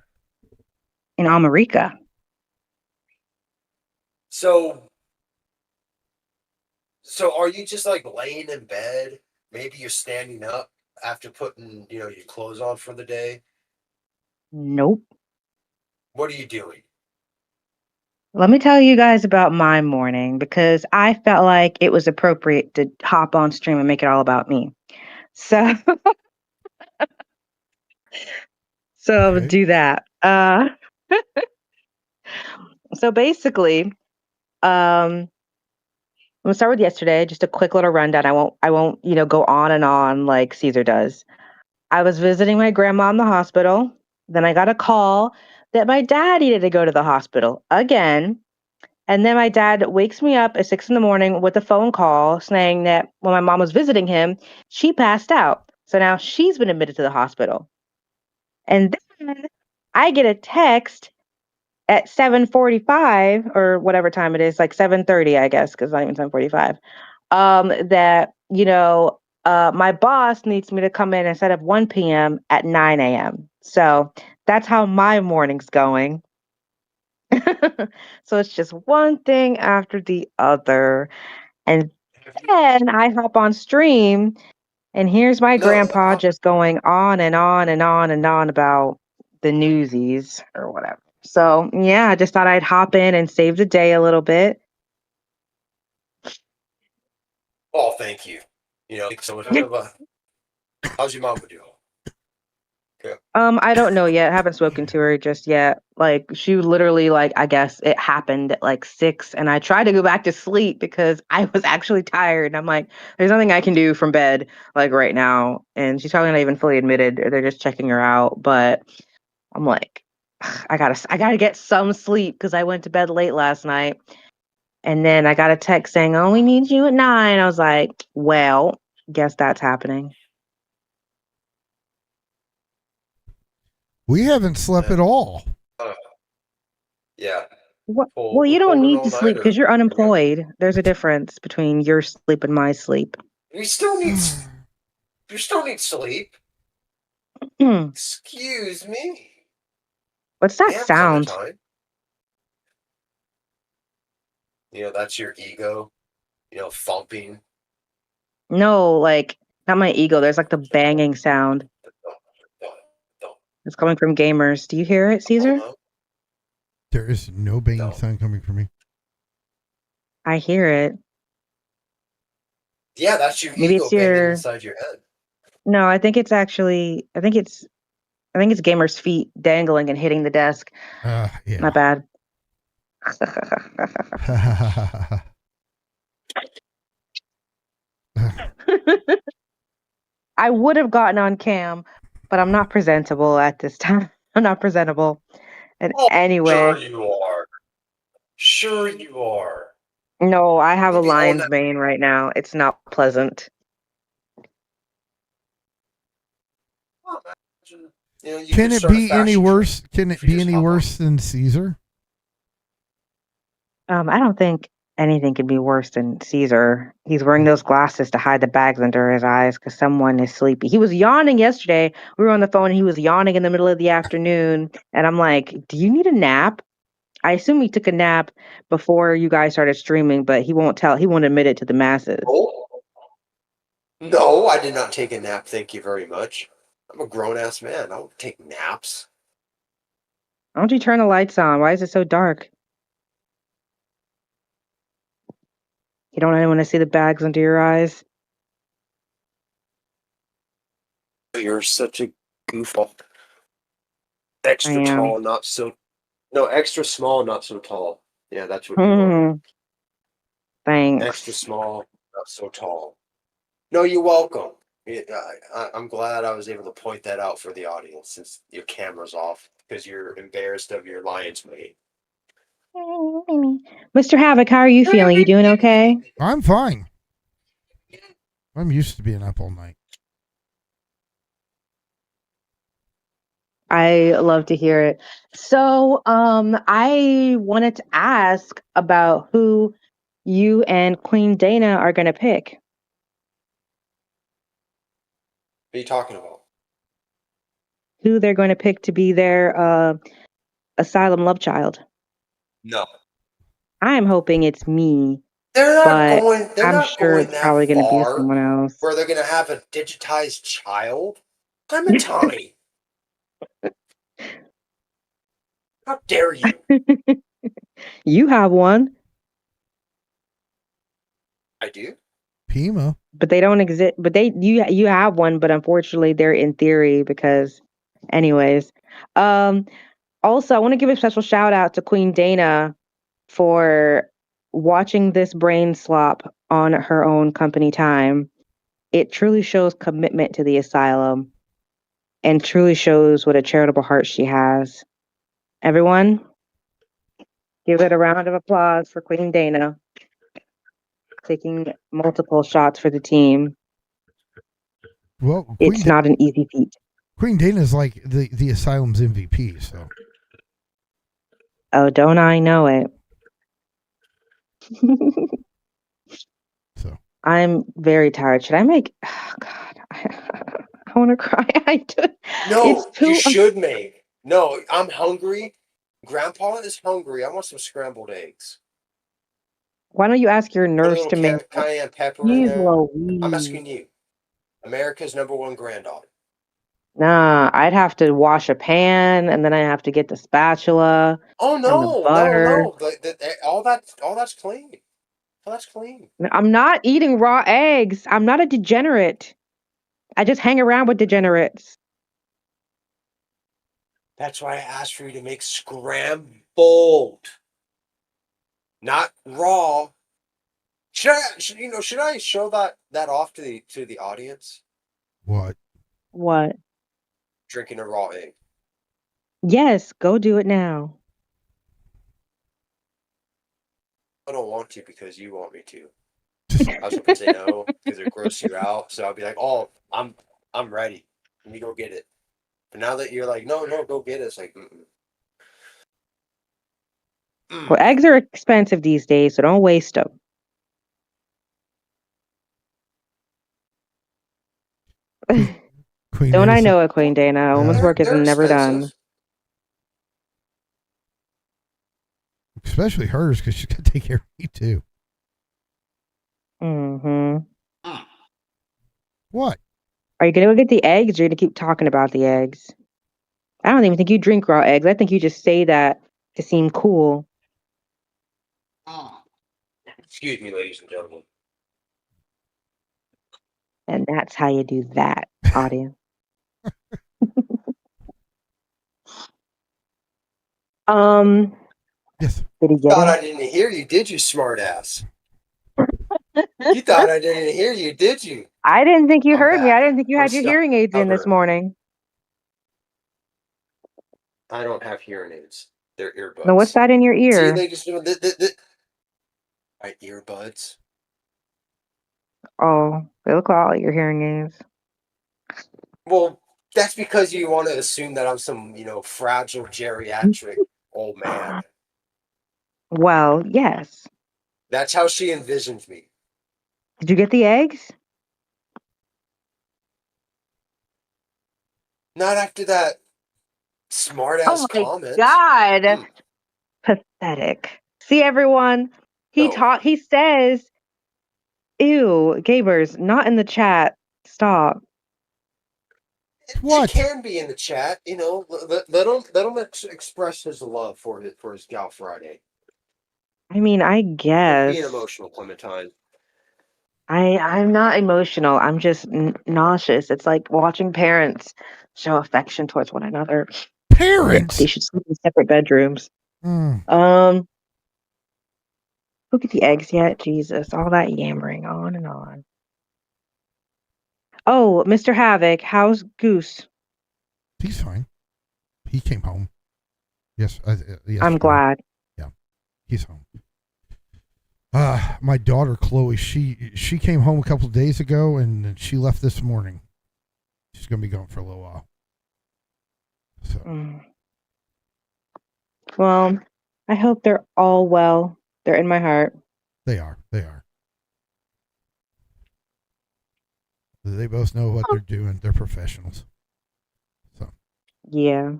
In America. So are you just like laying in bed? Maybe you're standing up after putting, your clothes on for the day? Nope. What are you doing? Let me tell you guys about my morning because I felt like it was appropriate to hop on stream and make it all about me. So Okay. do that. So basically, I'm gonna start with yesterday, just a quick little rundown. I won't, go on and on like Caesar does. I was visiting my grandma in the hospital. Then I got a call that my dad needed to go to the hospital again. And then my dad wakes me up at 6 a.m. with a phone call saying that when my mom was visiting him, she passed out. So now she's been admitted to the hospital. And then I get a text at 7:45 or whatever time it is, like 7:30, I guess, because it's not even 7:45. That my boss needs me to come in instead of 1 p.m. at 9 a.m. So that's how my morning's going. So it's just one thing after the other. And then I hop on stream and here's my grandpa just going on and on and on and on about the newsies or whatever. So yeah, I just thought I'd hop in and save the day a little bit. Oh, thank you. So how's your mom doing? I don't know yet. I haven't spoken to her just yet. Like she literally I guess it happened at like 6 and I tried to go back to sleep because I was actually tired. And I'm like, there's nothing I can do from bed like right now. And she's probably not even fully admitted or they're just checking her out. But I'm like, I gotta get some sleep because I went to bed late last night. And then I got a text saying, "Oh, we need you at 9." I was like, well, guess that's happening. We haven't slept at all. Yeah. Well, you don't need to sleep because you're unemployed. There's a difference between your sleep and my sleep. You still need sleep. What's Excuse me. that Damn, sound? Clementine. That's your ego, thumping. No, not my ego. There's the banging sound. It's coming from gamers. Do you hear it, Caesar? There is no banging sound coming from me. I hear it. Yeah, that's your Maybe ego it's your banging inside your head. No, I think it's gamers' feet dangling and hitting the desk. Yeah. Not bad. I would have gotten on cam, but I'm not presentable at this time. I'm not presentable. And anyway, Sure you are. sure you are. No, I have a You'd be all lion's that. mane right now. It's not pleasant. You know, you Can could it start a be any fashion worse? trend Can if it you be just any hop on. worse than Caesar? I don't think anything could be worse than Caesar. He's wearing those glasses to hide the bags under his eyes because someone is sleepy. He was yawning yesterday. We were on the phone and he was yawning in the middle of the afternoon. And I'm like, do you need a nap? I assume he took a nap before you guys started streaming, but he won't tell. He won't admit it to the masses. Oh, no, I did not take a nap. Thank you very much. I'm a grown ass man. I don't take naps. Why don't you turn the lights on? Why is it so dark? You don't want to see the bags under your eyes? You're such a goofball. I Extra am. tall, not so. No, extra small, not so tall. Yeah, that's what you are. Extra Thanks. small, not so tall. No, you're welcome. I'm glad I was able to point that out for the audience since your camera's off because you're embarrassed of your lion's mane. Mr. Havoc, how are you feeling? You doing okay? I'm fine. I'm used to being up all night. I love to hear it. So, I wanted to ask about who you and Queen Dana are going to pick. What are you talking about? Who they're going to pick to be their Asylum love child. No, I'm hoping it's me, they're not but going. They're I'm not sure going it's that probably going to be far someone else. where they're going to have a digitized child. Clementine, how dare you? You have one, I do. Pima. but they don't exist. But you have one, but unfortunately, they're in theory because, anyways. Um, Also, I want to give a special shout out to Queen Dana for watching this brain slop on her own company time. It truly shows commitment to the asylum and truly shows what a charitable heart she has. Everyone, give it a round of applause for Queen Dana taking multiple shots for the team. Well, It's not an easy feat. Queen Dana's like the asylum's MVP. So Oh, don't I know it? so I'm very tired. Should I make? Oh God, I want to cry. It's No, you too. should make. No, I'm hungry. Grandpa is hungry. I want some scrambled eggs. Why don't you ask your Put a nurse little to make it? cayenne pepper in Jeez there. I'm Louise. asking you, America's #1 granddaughter. Nah, I'd have to wash a pan and then I have to get the spatula Oh and the no, no, butter. no! All that's clean. All that's clean. I'm not eating raw eggs. I'm not a degenerate. I just hang around with degenerates. That's why I asked for you to make scrambled, not raw. Should I show that off to the audience? what? What? Drinking a raw egg. Yes, go do it now. I don't want to because you want me to. I was hoping to say no because it grosses you out. So I'll be like, oh, I'm ready. Let me go get it. But now that you're like, no, no, go get it. It's like, Well, eggs are expensive these days, so don't waste them. Queen Don't I Dana's know it, Queen Dana? A woman's work is they're never done. expensive. especially hers because she's got to take care of me too. Mm-hmm. What? Are you gonna go get the eggs or are you gonna keep talking about the eggs? I don't even think you drink raw eggs. I think you just say that to seem cool. Excuse me, ladies and gentlemen. And that's how you do that, audience. Yes. Did he get Thought I it? didn't hear you, did you, smartass? You thought I didn't hear you, did you? I didn't think you I'm heard me. I back. didn't think you I'm had your hearing aids in this stubborn. morning. I don't have hearing aids. They're earbuds. Now, what's that in your See, ear? they just doing my earbuds. Oh, they look a lot like your hearing aids. Well, that's because you want to assume that I'm some, fragile geriatric old man. Well, yes. That's how she envisions me. Did you get the eggs? Not after that smart Oh ass my comment. God. Hmm. Pathetic. See, everyone? No. He says, ew, gamers, not in the chat. Stop. It What? can be in the chat, let him express his love for his Gal Friday. I mean, I Quit being guess. emotional, Clementine. I'm not emotional. I'm just nauseous. It's like watching parents show affection towards one another. They Parents? should sleep in separate bedrooms. Mm. Look at the eggs yet. Jesus, all that yammering on and on. Oh, Mr. Havoc, how's Goose? He's fine. He came home. Yes, yesterday. I'm glad. Yeah, he's home. My daughter Chloe, she came home a couple of days ago and she left this morning. She's gonna be gone for a little while. So Well, I hope they're all well. They're in my heart. they are. They both know what they're doing. They're professionals. So Yeah.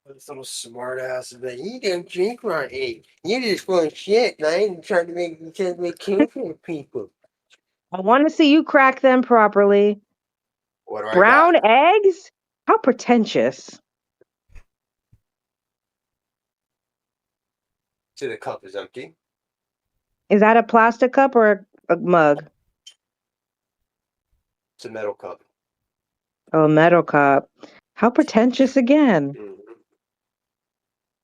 This little smart ass is like, you don't drink right, eh? You just want shit, and I ain't trying to make care for people. I want to see you crack them properly. What do I Brown got? eggs? How pretentious. See, the cup is empty. Is that a plastic cup or a mug? It's a metal cup. Oh, a metal cup. How pretentious again. Mm-hmm.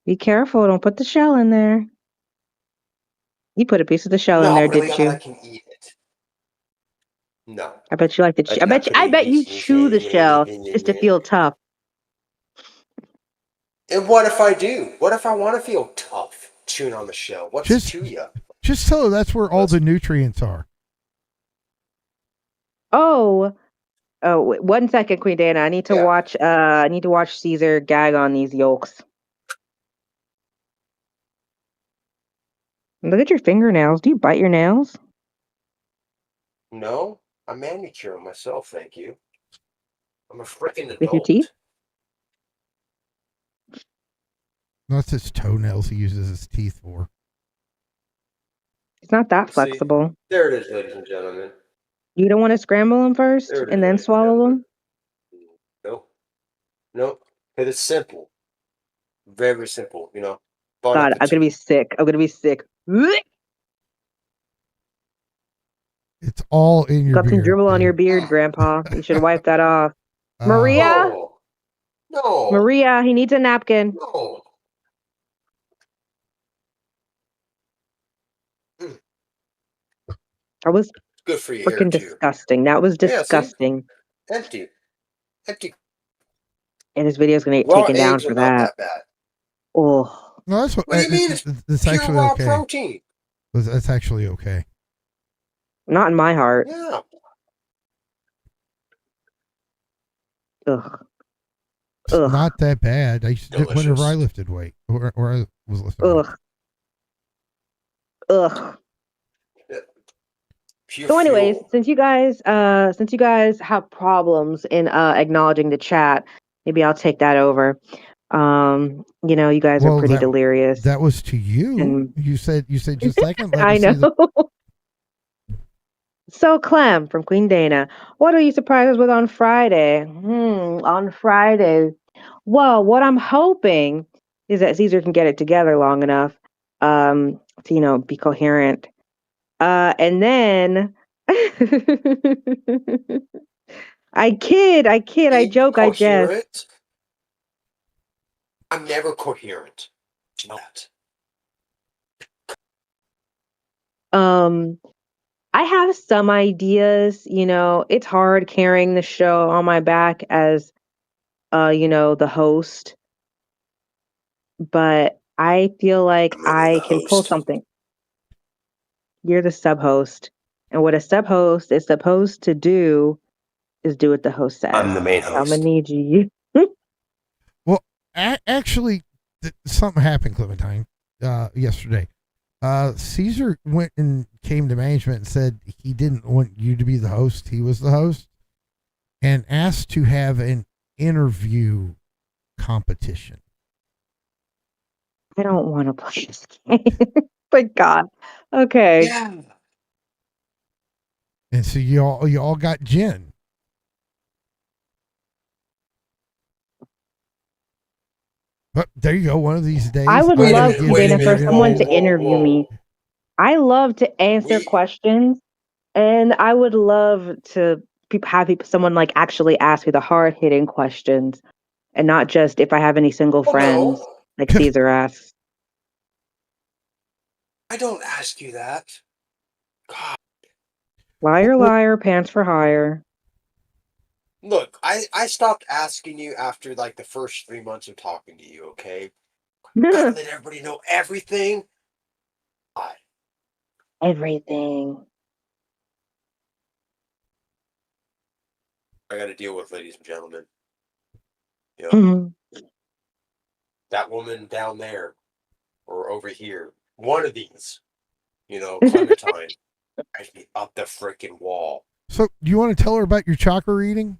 Be careful. Don't put the shell in there. You put a piece of the shell in Not there, really didn't all I you? can eat it. No, I bet you like I the. did not put I any bet you pieces chew the shell just to feel tough. And what if I do? What if I want to feel tough chewing on the shell? What's just to you? just so that's where all the nutrients are. Oh, 1 second, Queen Dana. I need to watch. I need to watch Caesar gag on these yolks. Look at your fingernails. Do you bite your nails? No, I manicure them myself, thank you. I'm a freaking With your teeth? adult. That's his toenails he uses his teeth for. It's not that See, flexible. there it is, ladies and gentlemen. You don't want to scramble them first There it is, and then ladies and swallow gentlemen. them? Nope. It is simple. Very simple, Bon God, I'm gonna be sick. I'm gonna be sick. It's all in your Got some beard. dribble on Dude. your beard, Grandpa. You should wipe that off. Maria? No. Maria, he needs a napkin. No. That was Good for your hair, freaking too. disgusting. That was disgusting. Yeah, see? Empty. And his video is gonna get Raw taken down eggs are for not that. that bad. Oh, No, that's what. What do you mean? It's That's pure actually raw okay. protein. That's actually okay. not in my heart. Yeah. Ugh. It's Ugh. not that bad. I used to do it whenever Delicious. I lifted weight, or I was lifting weight. Ugh. Pure So, anyways, fuel. since you guys have problems in acknowledging the chat, maybe I'll take that over. You guys are pretty delirious. That was to you. And You said just a second. Let I me see know. So, Clem from Queen Dana, what are you surprised us with on Friday? On Friday. Well, what I'm hoping is that Caesar can get it together long enough to, be coherent. And then I kid, I joke, I jest. Coherent? I'm never coherent. Do you know that? I have some ideas, it's hard carrying the show on my back as the host. but I feel like I'm gonna be I the can pull host. something. You're the sub host. And what a sub host is supposed to do is do what the host I'm says. the main So I'm gonna host. need you. Well, actually, something happened, Clementine, yesterday. Caesar went and came to management and said he didn't want you to be the host. He was the host, and asked to have an interview competition. I don't want to play this game. But God. Okay. Yeah. And so you all got Jen. But there you go. One of these days, I would I'm gonna love, give Wait a Dana, you for minute. your someone Whoa, to whoa, interview me. whoa. I love to answer We questions, and I would love to have someone like actually ask me the hard hitting questions, and not just if I have any single oh friends, no. like Caesar asks. I don't ask you that. God. Liar, well, liar, pants for hire. Look, I stopped asking you after like the first 3 months of talking to you, okay? Gotta let everybody know everything. God. Everything. I gotta deal with, ladies and gentlemen. You know, Mhm. that woman down there or over here. One of these, Clementine, drives me up the freaking wall. So, do you want to tell her about your chakra reading?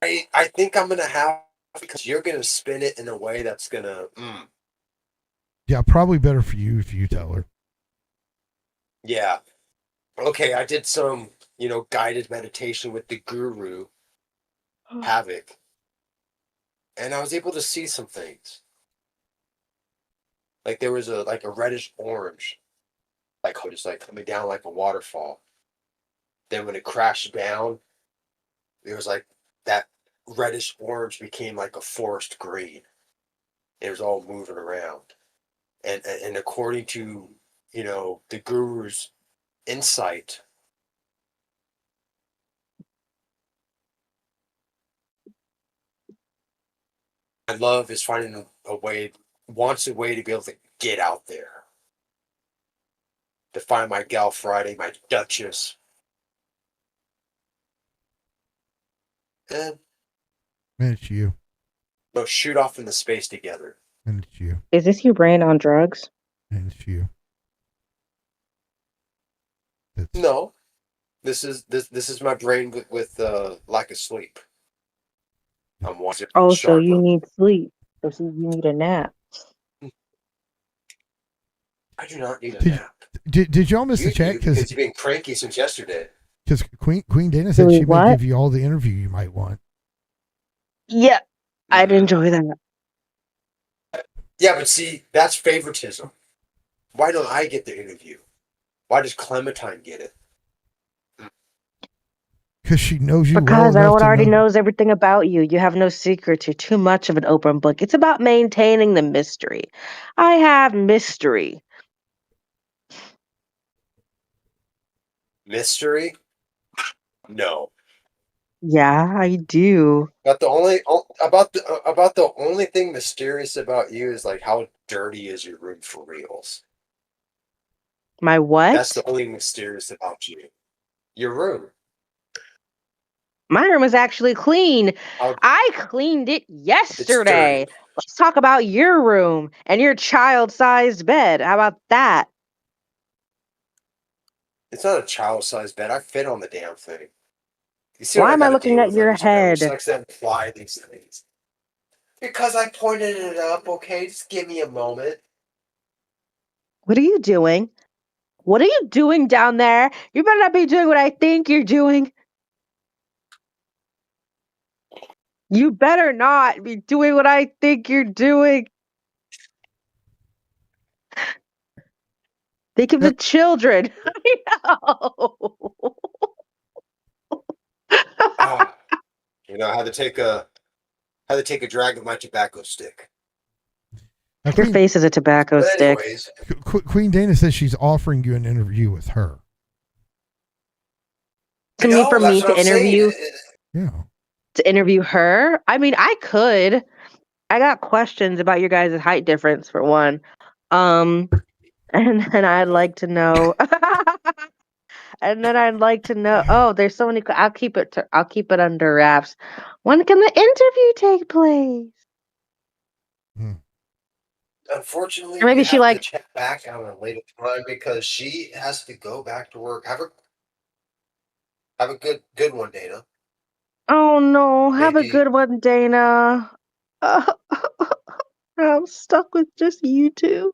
I think I'm gonna have because you're gonna spin it in a way that's gonna Yeah, probably better for you if you tell her. yeah. Okay, I did some, guided meditation with the guru, Havoc, and I was able to see some things. Like there was a reddish orange, like just like coming down like a waterfall. Then when it crashed down, there was like that reddish orange became like a forest green. It was all moving around. And according to, the guru's insight, my love is finding a way, wants a way to be able to get out there. To find my gal Friday, my Duchess. And And it's you. we'll shoot off into space together. And it's you. Is this your brain on drugs? And it's you. That's, No. This is my brain with lack of sleep. I'm watching Oh, so you sharper. need sleep. So you need a nap. I do not need a Did, nap. did y'all miss You the chat? do because you've been cranky since yesterday. Because Queen Dana Do said we she may what? give you all the interview you might want. Yeah, I'd Mm. enjoy that. Yeah, but see, that's favoritism. Why don't I get the interview? Why does Clementine get it? Because she knows you well Because enough everyone to already know. knows everything about you. You have no secrets. You're too much of an open book. It's about maintaining the mystery. I have mystery. Mystery? No. Yeah, I do. But about the only thing mysterious about you is like how dirty is your room for reals. My That's what? the only mysterious about you. Your room. My room is actually clean. How I cleaned it it's yesterday. dirty. Let's talk about your room and your child-sized bed. How about that? It's not a child-sized bed. I fit on the damn thing. You see what Why I am I got to looking deal at with, your ladies and gentlemen? She head? likes to imply these things. Because I pointed it up, okay? Just give me a moment. What are you doing? What are you doing down there? You better not be doing what I think you're doing. You better not be doing what I think you're doing. Think of the Yep. children. I know. Ah, I had to take a drag of my tobacco stick. Now, Your face is a tobacco But stick. anyways, Queen Dana says she's offering you an interview with her. I To me, know for me that's what to I'm saying. interview. Yeah. to interview her. I mean, I could. I got questions about your guys' height difference for one. Um, and then I'd like to know. And then I'd like to know. Oh, there's so many. I'll keep it. I'll keep it under wraps. When can the interview take place? Hmm. Unfortunately, Or maybe you she have to like. check back on a later time because she has to go back to work. Have a good one, Dana. Oh no! Have a Maybe good one, Dana. I'm stuck with just you two.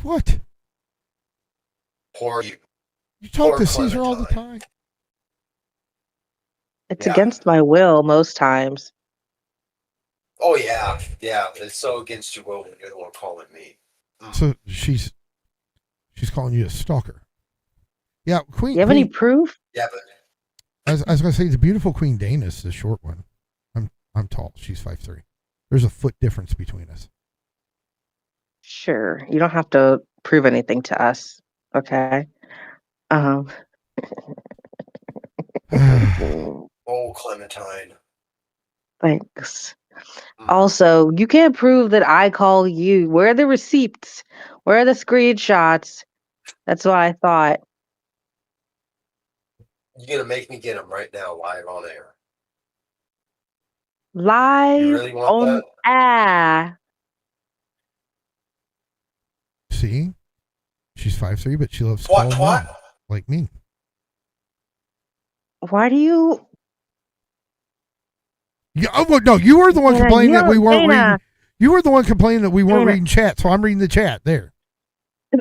What? poor you, You talk poor to Caesar all the Clementine. time. It's Yeah. against my will most times. Oh yeah, yeah. It's so against your will when you're the one calling me. Mm. So she's calling you a stalker. Yeah, You have any proof? Yeah, but I was gonna say the beautiful Queen Dana is the short one. I'm tall. She's 5'3". There's a foot difference between us. Sure. You don't have to prove anything to us. Okay. Um. oh Clementine. Thanks. Mm. Also, you can't prove that I call you. Where are the receipts? Where are the screenshots? That's what I thought. You're gonna make me get them right now, live on air. You Live really want on that? air. See, she's 5'3", but she loves Twat tall twat. men like me. Why do you? Yeah, oh, well, no, you were the one Dana, complaining that we weren't reading. Dana, You were the one complaining that we weren't Dana. reading chat, so I'm reading the chat there.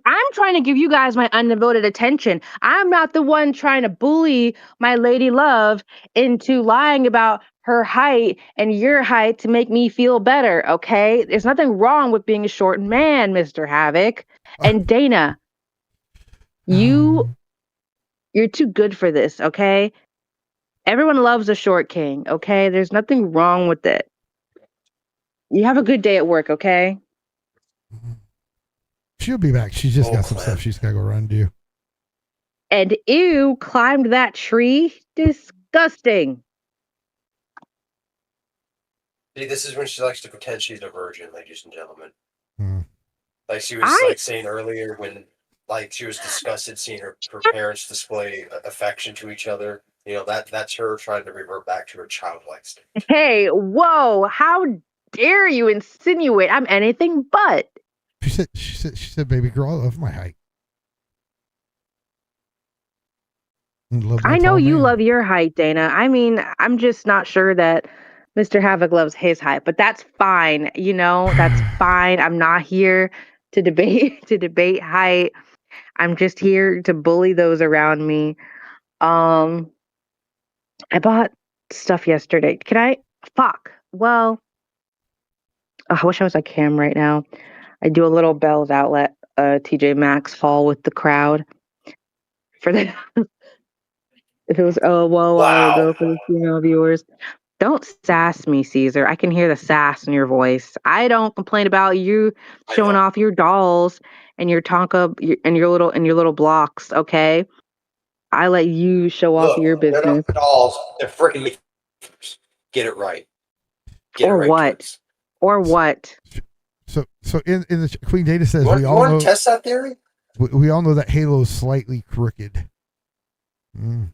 I'm trying to give you guys my undevoted attention. I'm not the one trying to bully my lady love into lying about her height and your height to make me feel better, okay? There's nothing wrong with being a short man, Mr. Havoc. And Dana, you're too good for this, okay? Everyone loves a short king, okay? There's nothing wrong with it. You have a good day at work, okay? She'll be back. She's just got some Clem. stuff she's got to go run do. And ew, climbed that tree? Disgusting. See, this is when she likes to pretend she's a virgin, ladies and gentlemen. Hmm. Like she was like saying earlier when like she was disgusted seeing her parents display affection to each other. You know, that's her trying to revert back to her childlike state. Hey, whoa, how dare you insinuate I'm anything but? She said, baby girl, I love my height. Love my I know tall you man. love your height, Dana. I mean, I'm just not sure that Mr. Havoc loves his height, but that's fine. You know, that's fine. I'm not here to debate height. I'm just here to bully those around me. I bought stuff yesterday. Can I? Fuck. Well, I wish I was at Cam right now. I do a little Bell's Outlet, TJ Maxx haul with the crowd for the. If it was a while Wow. ago for the female viewers. Don't sass me, Caesar. I can hear the sass in your voice. I don't complain about you I showing know. off your dolls and your Tonka and your little blocks. Okay, I let you show off Look, your they're business. not dolls. They're freaking. Get it right. Get it Or right, what? kids. Or what? So in the Queen Data says You want to test that theory? we all know that Halo is slightly crooked. Mm.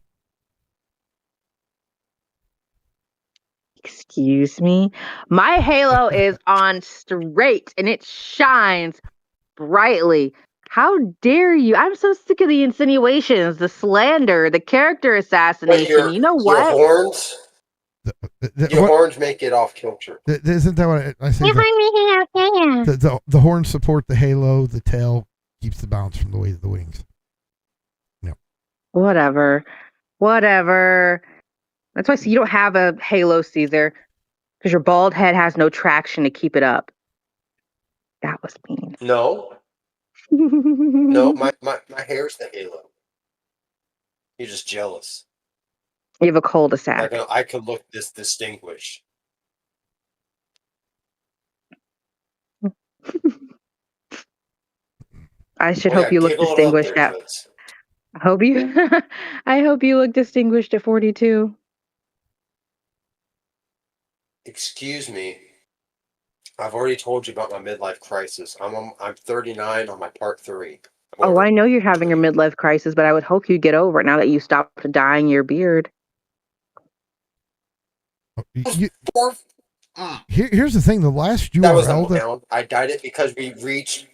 Excuse me. My halo is on straight and it shines brightly. How dare you? I'm so sick of the insinuations, the slander, the character But assassination. You know your what? horns, your What, horns make it off kilter. isn't that what I say? The horns support the halo. The tail keeps the bounce from the weight of the wings. Whatever. Whatever. That's why you don't have a halo, Caesar, because your bald head has no traction to keep it up. That was mean. No, no, my hair's the halo. You're just jealous. You have a cul-de-sac. I could look this distinguished. I should Oh hope yeah, you look giggle it up distinguished there, at. Toots. I hope you. I hope you look distinguished at 42. Excuse me. I've already told you about my midlife crisis. I'm 39 on my part 3. I'm Oh, over I know you're having your it. midlife crisis, but I would hope you get over it now that you stopped dyeing your beard. You, Four. Mm. here's the thing: the last That was URL not that down. I dyed it because we reached.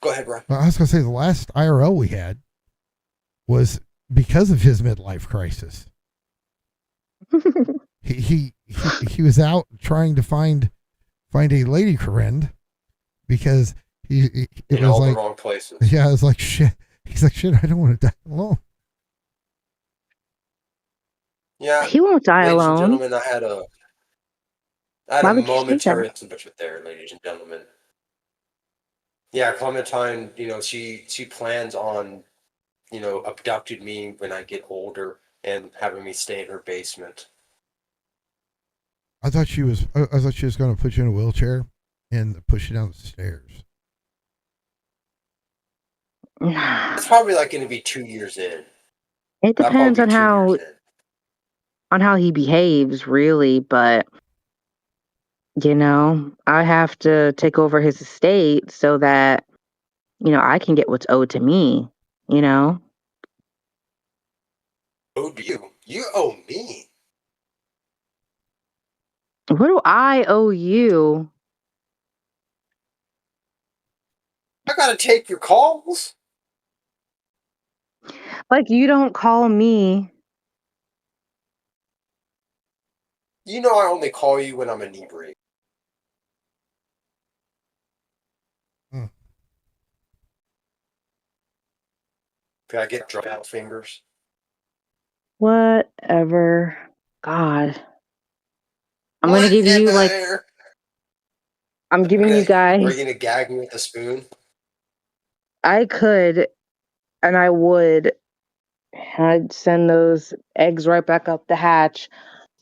Go ahead, bro. I was gonna say, the last IRL we had was because of his midlife crisis. He was out trying to find a lady friend because it In was all the like, wrong places. yeah, it was like shit. He's like, shit, I don't want to die alone. Yeah, He won't die ladies and alone. gentlemen, I had Why a would you say momentary that? switch there, ladies and gentlemen. Yeah, Clementine, she plans on, abducting me when I get older and having me stay in her basement. I thought she was going to put you in a wheelchair and push you down the stairs. It's probably like going to be 2 years in. It That'll depends probably be 2 years in. on how he behaves, really, but I have to take over his estate so that, I can get what's owed to me, you know? Oh, do you? You owe me. What do I owe you? I gotta take your calls. Like, you don't call me. You know I only call you when I'm inebriated. Hmm. Can I get dry out fingers? Whatever. God. I'm gonna give you, like, Whatever. I'm giving you Are you guys, gonna gag me with a spoon? I could, and I would, I'd send those eggs right back up the hatch.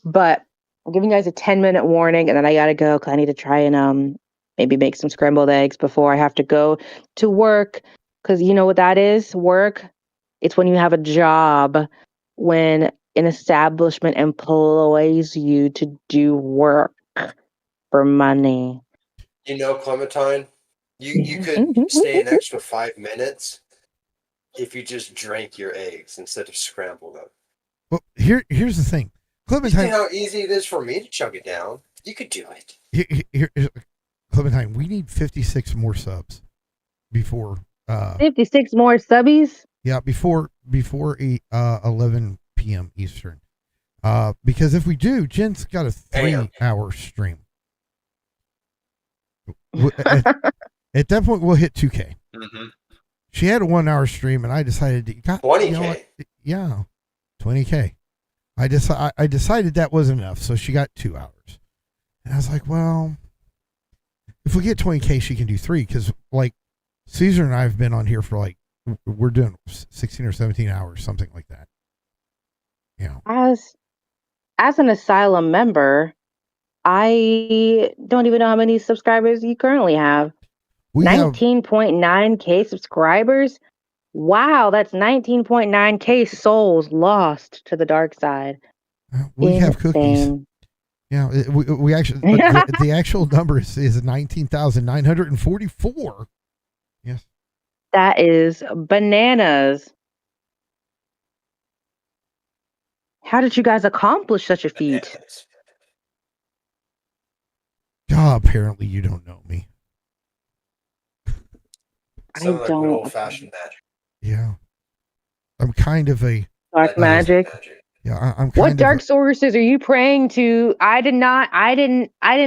But I'm giving you guys a 10-minute warning, and then I gotta go because I need to try and maybe make some scrambled eggs before I have to go to work. Because you know what that is? Work. It's when you have a job, when an establishment employs you to do work for money. Clementine, you could stay an extra 5 minutes if you just drank your eggs instead of scrambled them. Well, here's the thing, You see Clementine. how easy it is for me to chug it down? You could do it. Clementine, we need 56 more subs before 56 more subbies? before 11 p.m. Eastern. Because if we do, Jen's got a 3-hour stream. At that point, we'll hit 2K. Mm-hmm. She had a 1-hour stream, and I decided to 20K. You know what? Yeah, 20K. I decided that wasn't enough, so she got 2 hours. And I was like, well, if we get 20K, she can do 3, because like Caesar and I have been on here for like, we're doing 16 or 17 hours, something like that. Yeah. As an Asylum member, I don't even know how many subscribers you currently have. We have 19.9K subscribers? Wow, that's 19.9K souls lost to the dark side. we have cookies. Insane. Yeah, we actually the actual number is 19,944. Yes. That is bananas. How did you guys accomplish such a feat? Apparently you don't know me. Sounds like good don't. old-fashioned magic. Yeah. I'm kind of a Dark magic. yeah, I'm kind What of dark sources are you praying to? I didn't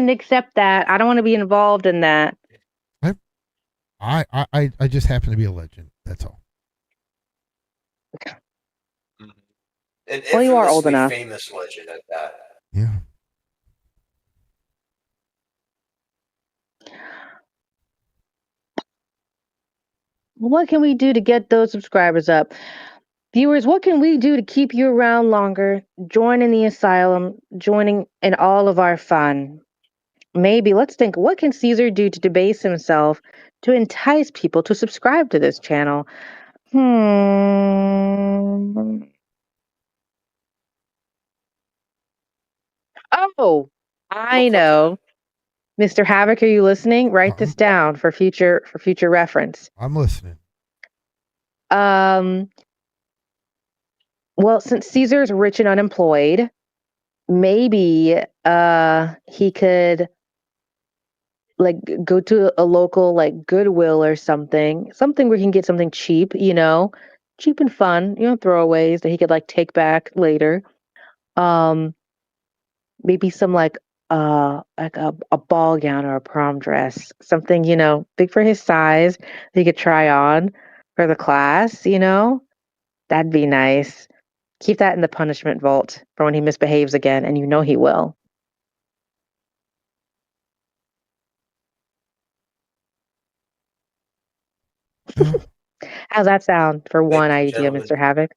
accept that. I don't want to be involved in that. I just happen to be a legend. That's all. An Well, you are old infamously enough. famous legend at that. Yeah. What can we do to get those subscribers up? Viewers, what can we do to keep you around longer, joining the asylum, joining in all of our fun? Maybe let's think, what can Caesar do to debase himself to entice people to subscribe to this channel? Oh, I know. Mr. Havoc, are you listening? Write this I'm, down for future reference. I'm listening. Um, well, since Caesar's rich and unemployed, maybe he could like go to a local like Goodwill or something where he can get something cheap, cheap and fun, throwaways that he could like take back later. Um, maybe some like a ball gown or a prom dress, something, big for his size that he could try on for the class. That'd be nice. Keep that in the punishment vault for when he misbehaves again, and he will. Yeah. How's that sound for one Ladies and idea, gentlemen, Mr. Havoc?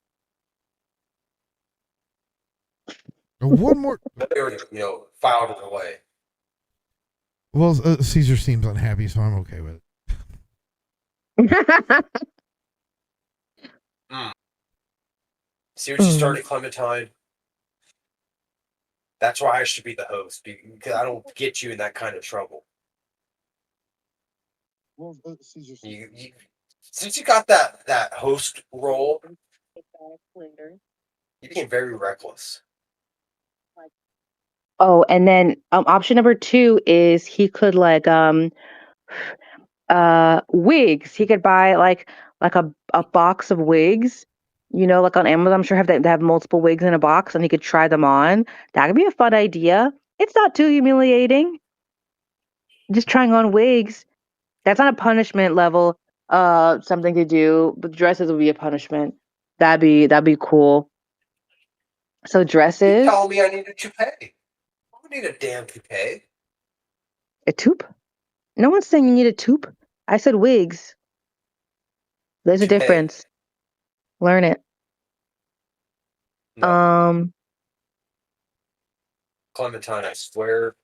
And one more. they already, filed it away. Well, Caesar seems unhappy, so I'm okay with it. See what you Mm. started, Clementine? That's why I should be the host because I don't get you in that kind of trouble. You since you got that host role, you became very reckless. Oh, and then option number two is he could like wigs. He could buy like a box of wigs, like on Amazon. I'm sure they have multiple wigs in a box, and he could try them on. That could be a fun idea. It's not too humiliating. Just trying on wigs. That's not a punishment level. Something to do, but dresses would be a punishment. That'd be cool. So You dresses, telling me I need a toupee? I don't need a damn toupee. a toque. No one's saying you need a toque. I said wigs. There's a Toupee. difference. Learn it. No. Um, Clementine, I swear.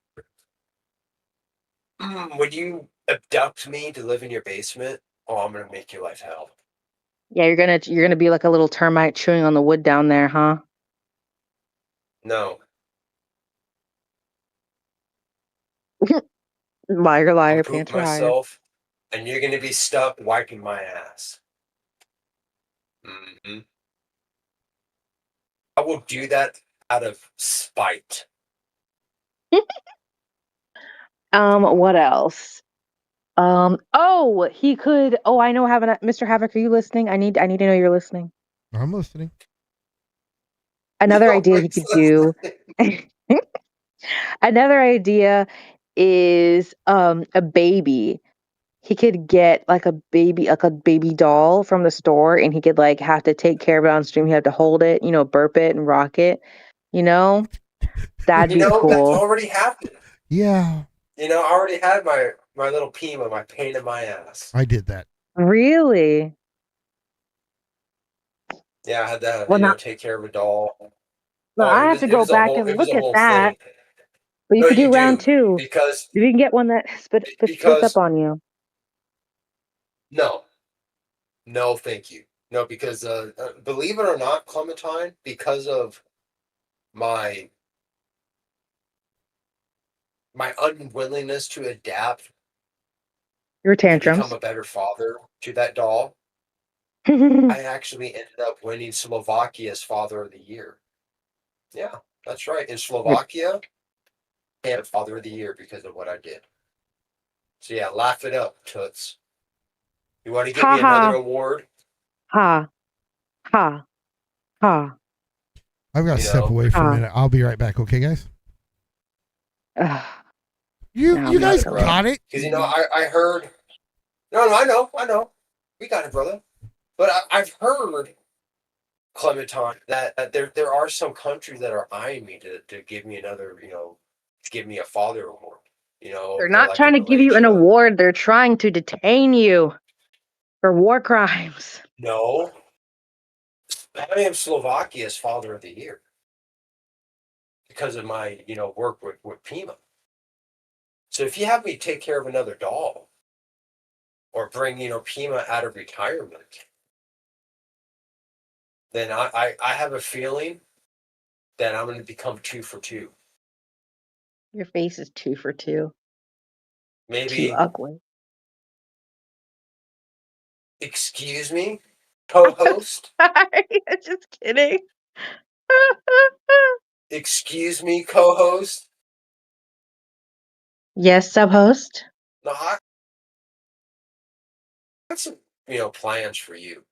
When you abduct me to live in your basement, oh, I'm gonna make your life hell. yeah, you're gonna be like a little termite chewing on the wood down there, huh? No, Liar, I'm liar, poop pants for hire. myself, and you're gonna be stuck wiping my ass. hmm I will do that out of spite. What else? Oh, he could. Oh, I know. Mr. Havoc, are you listening? I need to know you're listening. I'm listening. Another You're idea he always could do. Another idea is a baby. He could get like a baby doll from the store, and he could like have to take care of it on stream. He had to hold it, burp it and rock it. You know, that'd be That's cool. already happened. Yeah, I already had my little Pima, my pain in my ass. I did that. Really? Yeah, I had to, Well, not. take care of a doll. Well, Oh, I have to go back it and was look a at whole that. thing. But you No, could you do round do two because if you can get one that splits up because on you. no, no, thank you. No, because believe it or not, Clementine, because of my my unwillingness to adapt Your to become tantrums. a better father to that doll, I actually ended up winning Slovakia's Father of the Year. Yeah, that's right. In Slovakia, I had Father of the Year because of what I did. So yeah, laugh it up, toots. You want to give Ha me another ha award? ha ha ha I've got to You step know, away for a ha. minute. I'll be right back. Okay, guys. Ugh, You now you I'm got guys it, bro. got it. Because I heard. No, no, I know. We got it, brother. But I've heard, Clementine, that there are some countries that are eyeing me to give me another, to give me a father award. They're They're not like trying in to give you an Malaysia. award. They're trying to detain you for war crimes. No, I am Slovakia's Father of the Year because of my, work with Pima. So if you have me take care of another doll or bring, Pima out of retirement, then I have a feeling that I'm going to become two for two. Your face is 2 for 2. Too Maybe, ugly. excuse me, co-host. Sorry, I'm just kidding. Excuse me, co-host. Yes, sub-host. No, I got some, plans for you.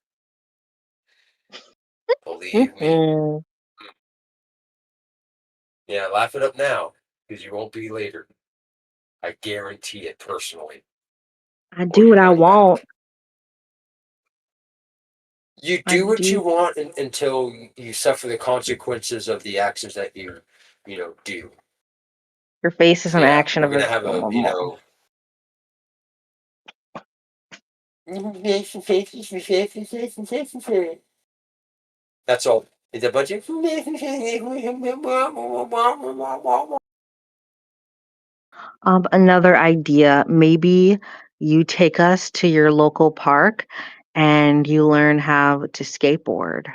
Believe me. Mhm. Yeah, laugh it up now, because you won't be later. I guarantee it personally. I Or do your what I money want. back. You I do what you do. want until you suffer the consequences of the actions that you do. Your face is an Yeah, action we're of gonna a. have That's all. It's a bunch of. Another idea. Maybe you take us to your local park and you learn how to skateboard.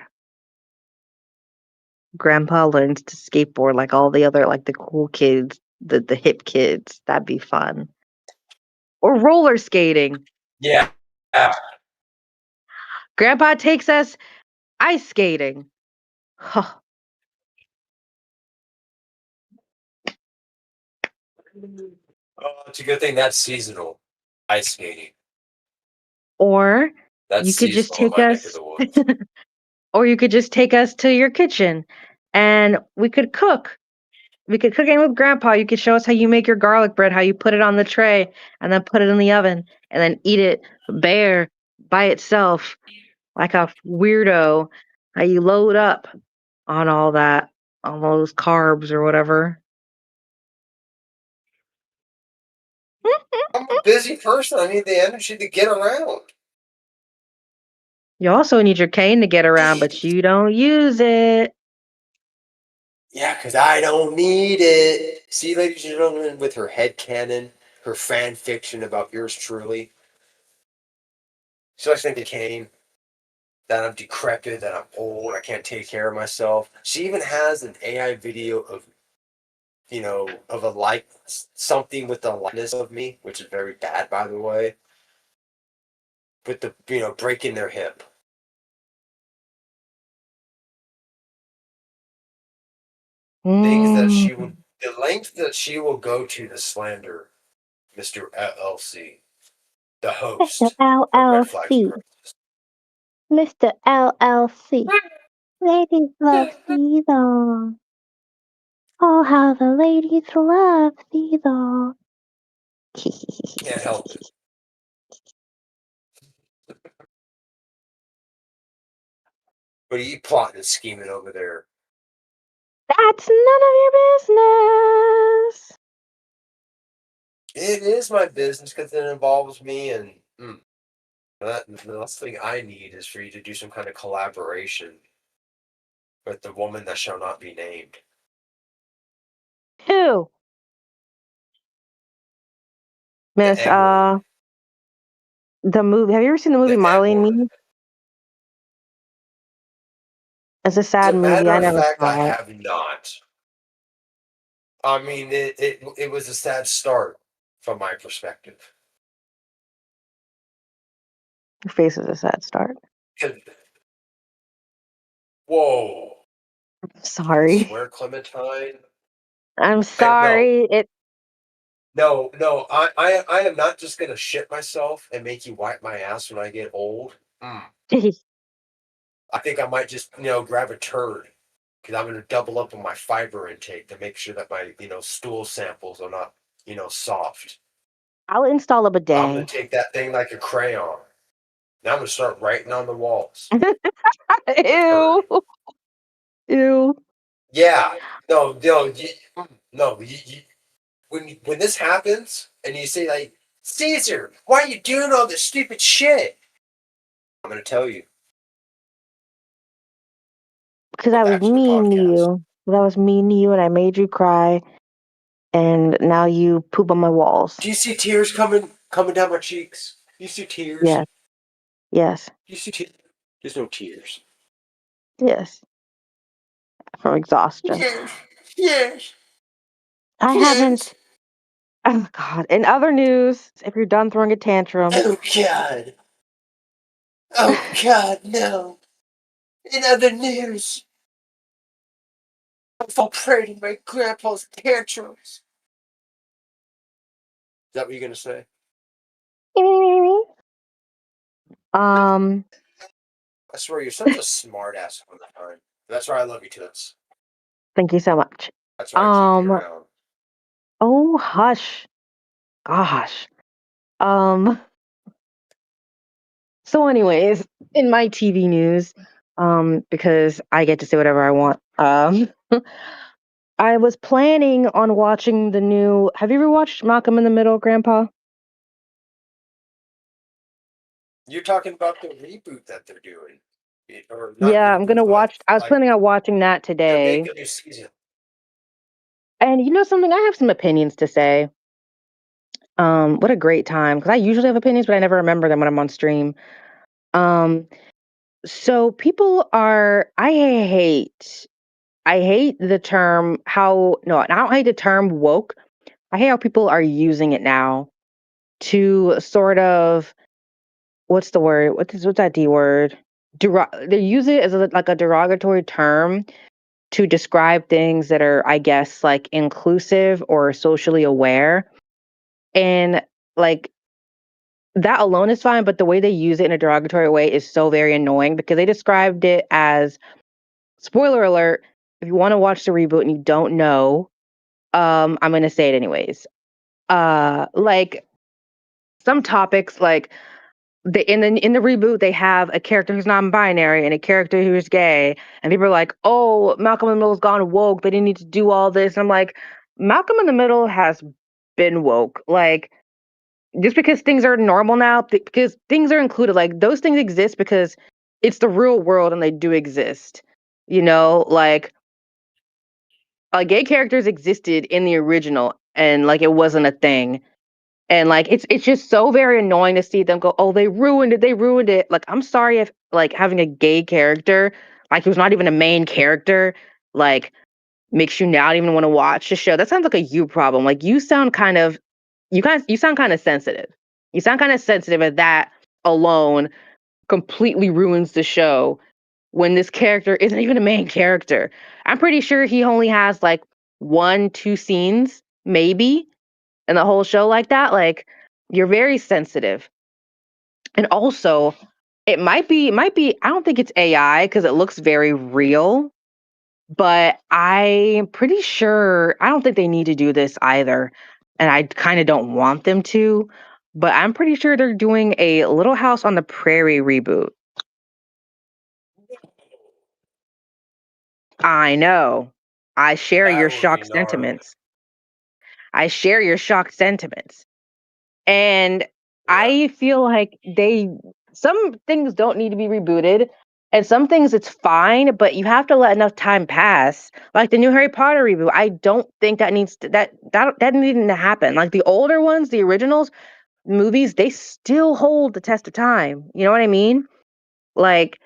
Grandpa learns to skateboard like all the other, like the cool kids, the hip kids. That'd be fun. Or roller skating. Yeah. Yeah. Grandpa takes us ice skating. Huh. Oh, it's a good thing that's seasonal. Ice skating. Or That's you could just seasonal in take my neck of us, the woods. or you could just take us to your kitchen, and we could cook. We could cook in with Grandpa. You could show us how you make your garlic bread, how you put it on the tray, and then put it in the oven, and then eat it bare by itself, like a weirdo. How you load up on all that, on those carbs or whatever. I'm a busy person. I need the energy to get around. You also need your cane to get around, but you don't use it. Yeah, because I don't need it. See, ladies and gentlemen, with her head canon, her fan fiction about yours truly. She likes to think Kane, that I'm decrepit, that I'm old, I can't take care of myself. She even has an AI video of, of a like something with the likeness of me, which is very bad, by the way. With the, breaking their hip. Things that Mm. the length that she will go to slander Mr. LLC, the Mr. host of Red Flags LLC. Purposes. Mr. LLC. Ladies love Caesar. Oh, how the ladies love Caesar. Can't help it. What are you plotting and scheming over there? That's none of your business. It is my business because it involves me, and the last thing I need is for you to do some kind of collaboration with the woman that shall not be named. Who? The Miss, N word. the movie. Have you ever seen the movie The N Marley and word. Me? It's a As sad a movie. matter I of never fact, I saw it. have not. I mean, it was a sad start from my perspective. Your face is a sad start. Whoa. I Sorry. swear, Clementine. I'm No, sorry. It. no. I am not just gonna shit myself and make you wipe my ass when I get old. I think I might just, grab a turd because I'm gonna double up on my fiber intake to make sure that my, stool samples are not, soft. I'll install a I'm gonna bidet. take that thing like a crayon. Now I'm gonna start writing on the walls with turd. Ew. Ew. Yeah. No. No. When this happens and you say like, Caesar, why are you doing all this stupid shit? I'm gonna tell you. Because Go I was back to the mean to podcast. you. That was mean to you, and I made you cry, and now you poop on my walls. Do you see tears coming down my cheeks? Do you see tears? Yes. Yes. Do you see tears? There's no tears. Yes. From exhaustion. Yes. Yes. I Yes. haven't. Oh God. In other news, if you're done throwing a tantrum, Oh God. Oh God, no. In other news, I'm fall prey to my grandpa's tantrums. Is that what you're gonna say? um, I swear you're such a smart ass all the time. That's why I love you toots. thank you so much. That's why I keep you Um, around. oh hush. Gosh. Um, so anyways, in my TV news, because I get to say whatever I want. I was planning on watching the new. Have you ever watched Malcolm in the Middle, Grandpa? You're talking about the reboot that they're doing. Or not Yeah, I'm reboot, gonna but watch. I was like planning on watching that they're today. making a new season. And you know something? I have some opinions to say. What a great time because I usually have opinions, but I never remember them when I'm on stream. Um, so people are. I hate the term how. No, I don't hate the term woke. I hate how people are using it now to sort of what's the word? What's that D word? They use it as like a derogatory term to describe things that are, I guess, like inclusive or socially aware. And like that alone is fine, but the way they use it in a derogatory way is so very annoying because they described it as spoiler alert, if you want to watch the reboot and you don't know, I'm gonna say it anyways. Like some topics like in the reboot they have a character who's non-binary and a character who's gay, and people are like, "Oh, Malcolm in the Middle's gone woke. They didn't need to do all this." And I'm like, Malcolm in the Middle has been woke. Like just because things are normal now, because things are included, like those things exist because it's the real world and they do exist. You know, like gay characters existed in the original and like it wasn't a thing. And like it's just so very annoying to see them go, "Oh, they ruined it. They ruined it." Like I'm sorry if like having a gay character, like who's not even a main character, like makes you not even want to watch the show. That sounds like a you problem. Like you sound kind of sensitive. You sound kind of sensitive, and that alone completely ruins the show when this character isn't even a main character. I'm pretty sure he only has like 1, 2 scenes, maybe, in the whole show like that. Like you're very sensitive. And also, it might be I don't think it's AI because it looks very real, but I'm pretty sure I don't think they need to do this either. And I kind of don't want them to, but I'm pretty sure they're doing a Little House on the Prairie reboot. I know. I share your That would be shocked gnarly. sentiments. I share your shocked sentiments. And Yeah. I feel like some things don't need to be rebooted and some things it's fine, but you have to let enough time pass. Like the new Harry Potter reboot, I don't think that needs to that needed to happen. Like the older ones, the originals movies, they still hold the test of time. You know what I mean? Like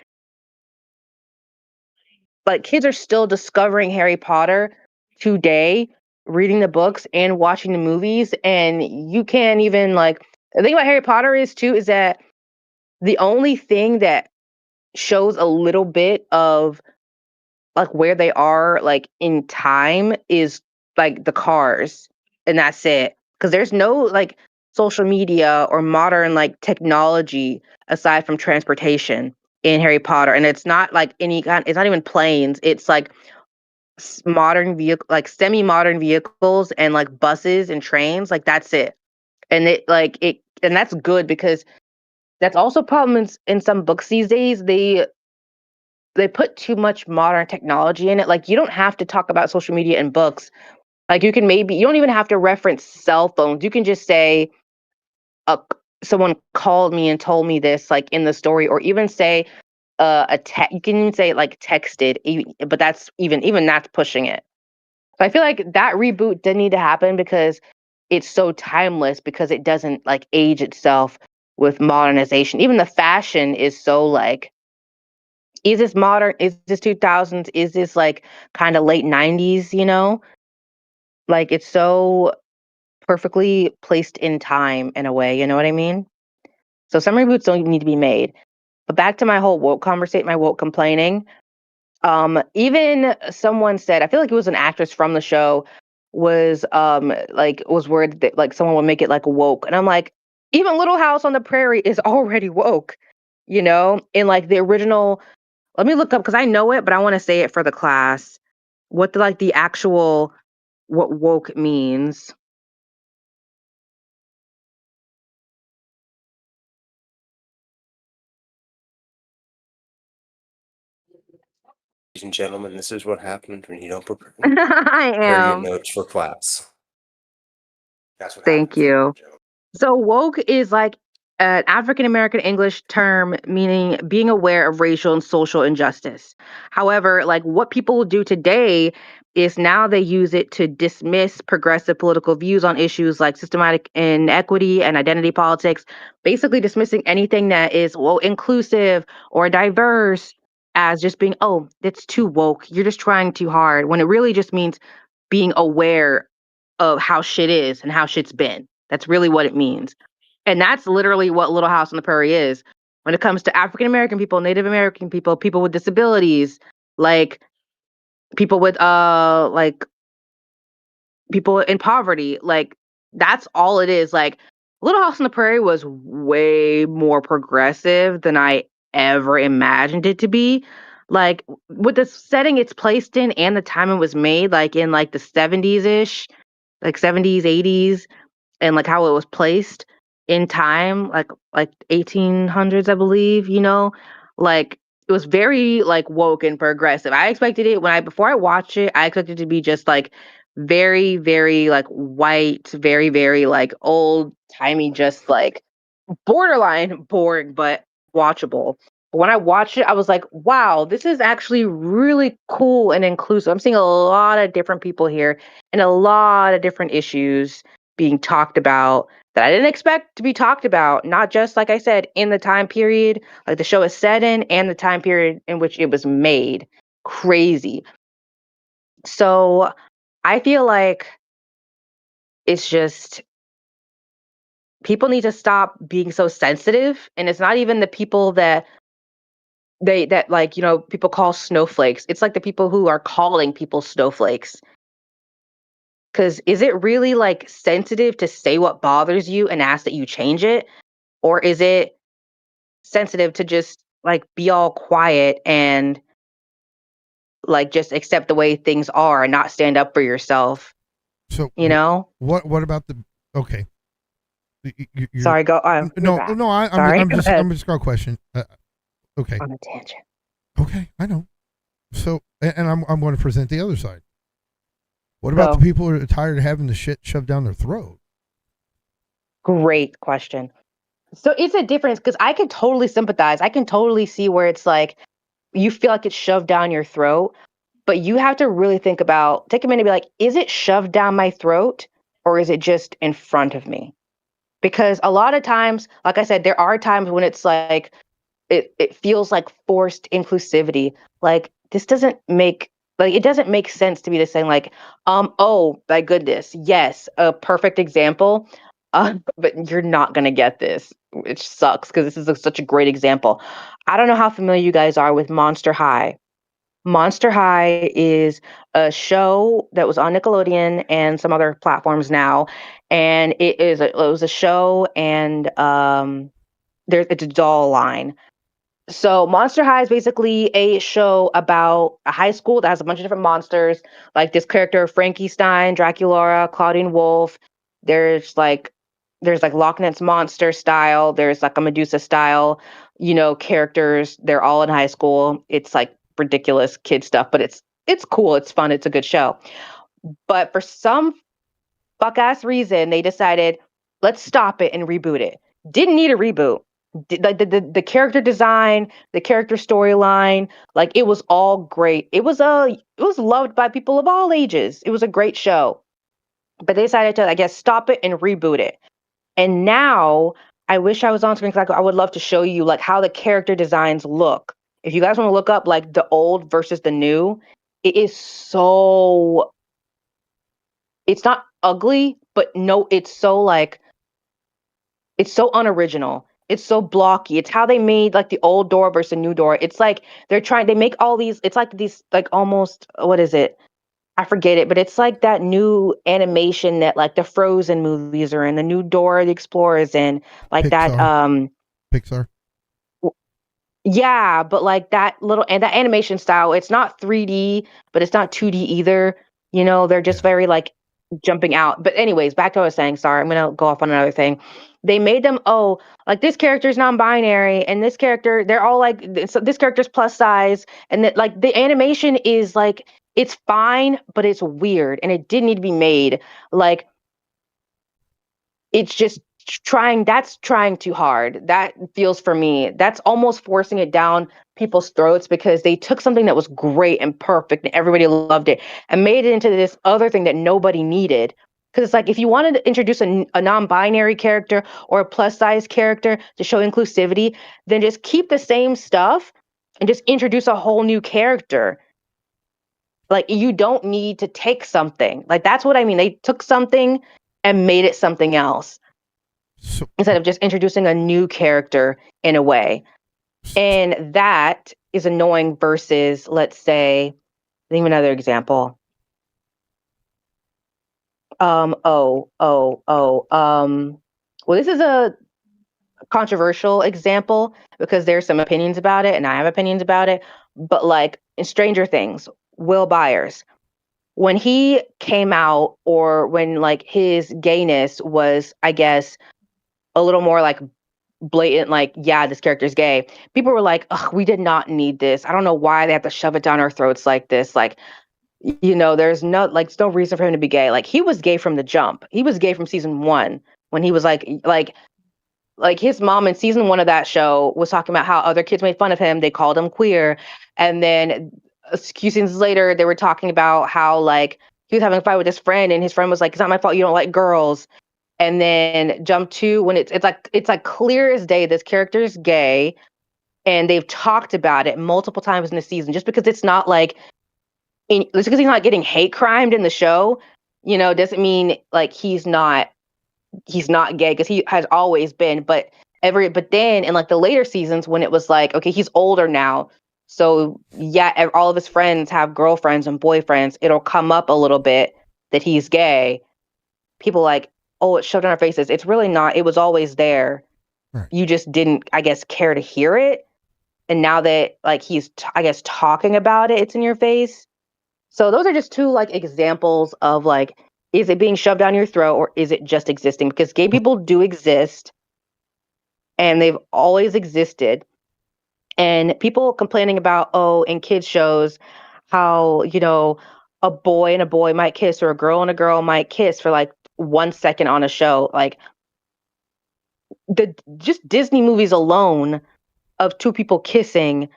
like kids are still discovering Harry Potter today, reading the books and watching the movies, and you can't even like the thing about Harry Potter is too is that the only thing that shows a little bit of like where they are like in time is like the cars, and that's it. Because there's no like social media or modern like technology aside from transportation in Harry Potter, and it's not like any kind. It's not even planes. It's like modern vehicle, like semi-modern vehicles and like buses and trains. Like that's it, and and that's good because that's also a problem in some books these days. They put too much modern technology in it. Like you don't have to talk about social media in books. Like you don't even have to reference cell phones. You can just say uh, someone called me and told me this like in the story, or even say you can even say like texted, but that's even that's pushing it. So I feel like that reboot didn't need to happen because it's so timeless because it doesn't like age itself with modernization. Even the fashion is so like, is this modern? Is this 2000s? Is this like kind of late 90s, you know? Like it's so perfectly placed in time in a way, you know what I mean? So some reboots don't need to be made. But back to my whole woke conversation, my woke complaining. Even someone said, I feel like it was an actress from the show, was worried that like someone would make it like woke. And I'm like, even Little House on the Prairie is already woke, you know? In like the original, let me look up because I know it, but I want to say it for the class. What the actual what woke means. Ladies and gentlemen, this is what happens when you don't prepare I your am. notes for class. That's what Thank happens, ladies you. and gentlemen. So woke is like an African American English term meaning being aware of racial and social injustice. However, like what people will do today is now they use it to dismiss progressive political views on issues like systematic inequity and identity politics, basically dismissing anything that is inclusive or diverse as just being, oh, it's too woke. You're just trying too hard. When it really just means being aware of how shit is and how shit's been. That's really what it means. And that's literally what Little House on the Prairie is. When it comes to African American people, Native American people, people with disabilities, like people with like people in poverty, like that's all it is. Like Little House on the Prairie was way more progressive than I ever imagined it to be. Like with the setting it's placed in and the time it was made, like in like the 70s ish, like 70s, 80s, and like how it was placed in time, like 1800s, I believe, you know, like it was very like woke and progressive. I expected it when I before I watched it, I expected it to be just like very, very like white, very, very like old timey, just like borderline boring, but watchable. But when I watched it, I was like, wow, this is actually really cool and inclusive. I'm seeing a lot of different people here and a lot of different issues being talked about that I didn't expect to be talked about, not just like I said, in the time period like the show is set in and the time period in which it was made. Crazy. So I feel like it's just people need to stop being so sensitive. And it's not even the people that like, you know, people call snowflakes. It's like the people who are calling people snowflakes. Cause is it really like sensitive to say what bothers you and ask that you change it? Or is it sensitive to just like be all quiet and like just accept the way things are and not stand up for yourself, So you know? what about the okay? You're Sorry, go you're no back. no. Sorry, go ahead. I'm just got a question. Okay, On a tangent. okay, I know. So and I'm going to present the other side. What about the So people who are tired of having the shit shoved down their throat? great question. So it's a difference because I can totally sympathize. I can totally see where it's like you feel like it's shoved down your throat, but you have to really think about, take a minute and be like, is it shoved down my throat or is it just in front of me? Because a lot of times, like I said, there are times when it's like it feels like forced inclusivity. Like this doesn't make like it doesn't make sense to be just saying like, oh my goodness, yes, a perfect example. But you're not gonna get this, which sucks because this is such a great example. I don't know how familiar you guys are with Monster High. Monster High is a show that was on Nickelodeon and some other platforms now, and it was a show and it's a doll line. So Monster High is basically a show about a high school that has a bunch of different monsters, like this character Frankenstein, Dracula, Claudine Wolf. There's like there's like Loch Ness monster style. There's like a Medusa style, you know, characters. They're all in high school. It's like ridiculous kid stuff, but it's cool. It's fun. It's a good show. But for some fuck ass reason, they decided, let's stop it and reboot it. Didn't need a reboot. Like the character design, the character storyline, like it was all great. It was loved by people of all ages. It was a great show. But they decided to, I guess, stop it and reboot it. And now I wish I was on screen because I would love to show you like how the character designs look. If you guys want to look up like the old versus the new, it is so it's not ugly, but no, it's so like it's so unoriginal. It's so blocky. It's how they made like the old door versus the new door. It's like they make all these, it's like these, like almost, what is it? I forget it, but it's like that new animation that like the Frozen movies are in, the new Dora the Explorer is in, like that. Pixar. Yeah, but like that little and that animation style, it's not 3D, but it's not 2D either. You know, they're just very like jumping out. But anyways, back to what I was saying. Sorry, I'm gonna go off on another thing. They made them, oh, like this character's non-binary, and this character, they're all like this character's plus size, and that like the animation is like it's fine, but it's weird, and it didn't need to be made. Like it's just that's trying too hard. That feels for me. That's almost forcing it down people's throats because they took something that was great and perfect and everybody loved it and made it into this other thing that nobody needed. Because it's like if you wanted to introduce a non-binary character or a plus size character to show inclusivity, then just keep the same stuff and just introduce a whole new character. Like you don't need to take something. Like that's what I mean. They took something and made it something else instead of just introducing a new character in a way. And that is annoying versus, let's say, name another example. Well, this is a controversial example because there's some opinions about it and I have opinions about it. But like in Stranger Things, Will Byers, when he came out or when like his gayness was, I guess, a little more like blatant, like, yeah, this character's gay. People were like, ugh, we did not need this. I don't know why they have to shove it down our throats like this. Like, you know, there's no reason for him to be gay. Like he was gay from the jump. He was gay from season 1 when he was like his mom in season 1 of that show was talking about how other kids made fun of him. They called him queer. And then a few seasons later, they were talking about how like he was having a fight with his friend and his friend was like, it's not my fault you don't like girls. And then jump to when it's like clear as day this character is gay and they've talked about it multiple times in the season just because it's not like just because he's not getting hate crimed in the show, you know, doesn't mean like he's not gay because he has always been. But then in like the later seasons when it was like, okay, he's older now. So yeah, all of his friends have girlfriends and boyfriends. It'll come up a little bit that he's gay. People like, oh, it's shoved in our faces. It's really not. It was always there. Right. You just didn't, I guess, care to hear it. And now that like he's, I guess, talking about it, it's in your face. So those are just two like examples of like, is it being shoved down your throat or is it just existing? Because gay people do exist and they've always existed. And people complaining about, oh, in kids shows, how, you know, a boy and a boy might kiss or a girl and a girl might kiss for like 1 second on a show. Like the just Disney movies alone of two people kissing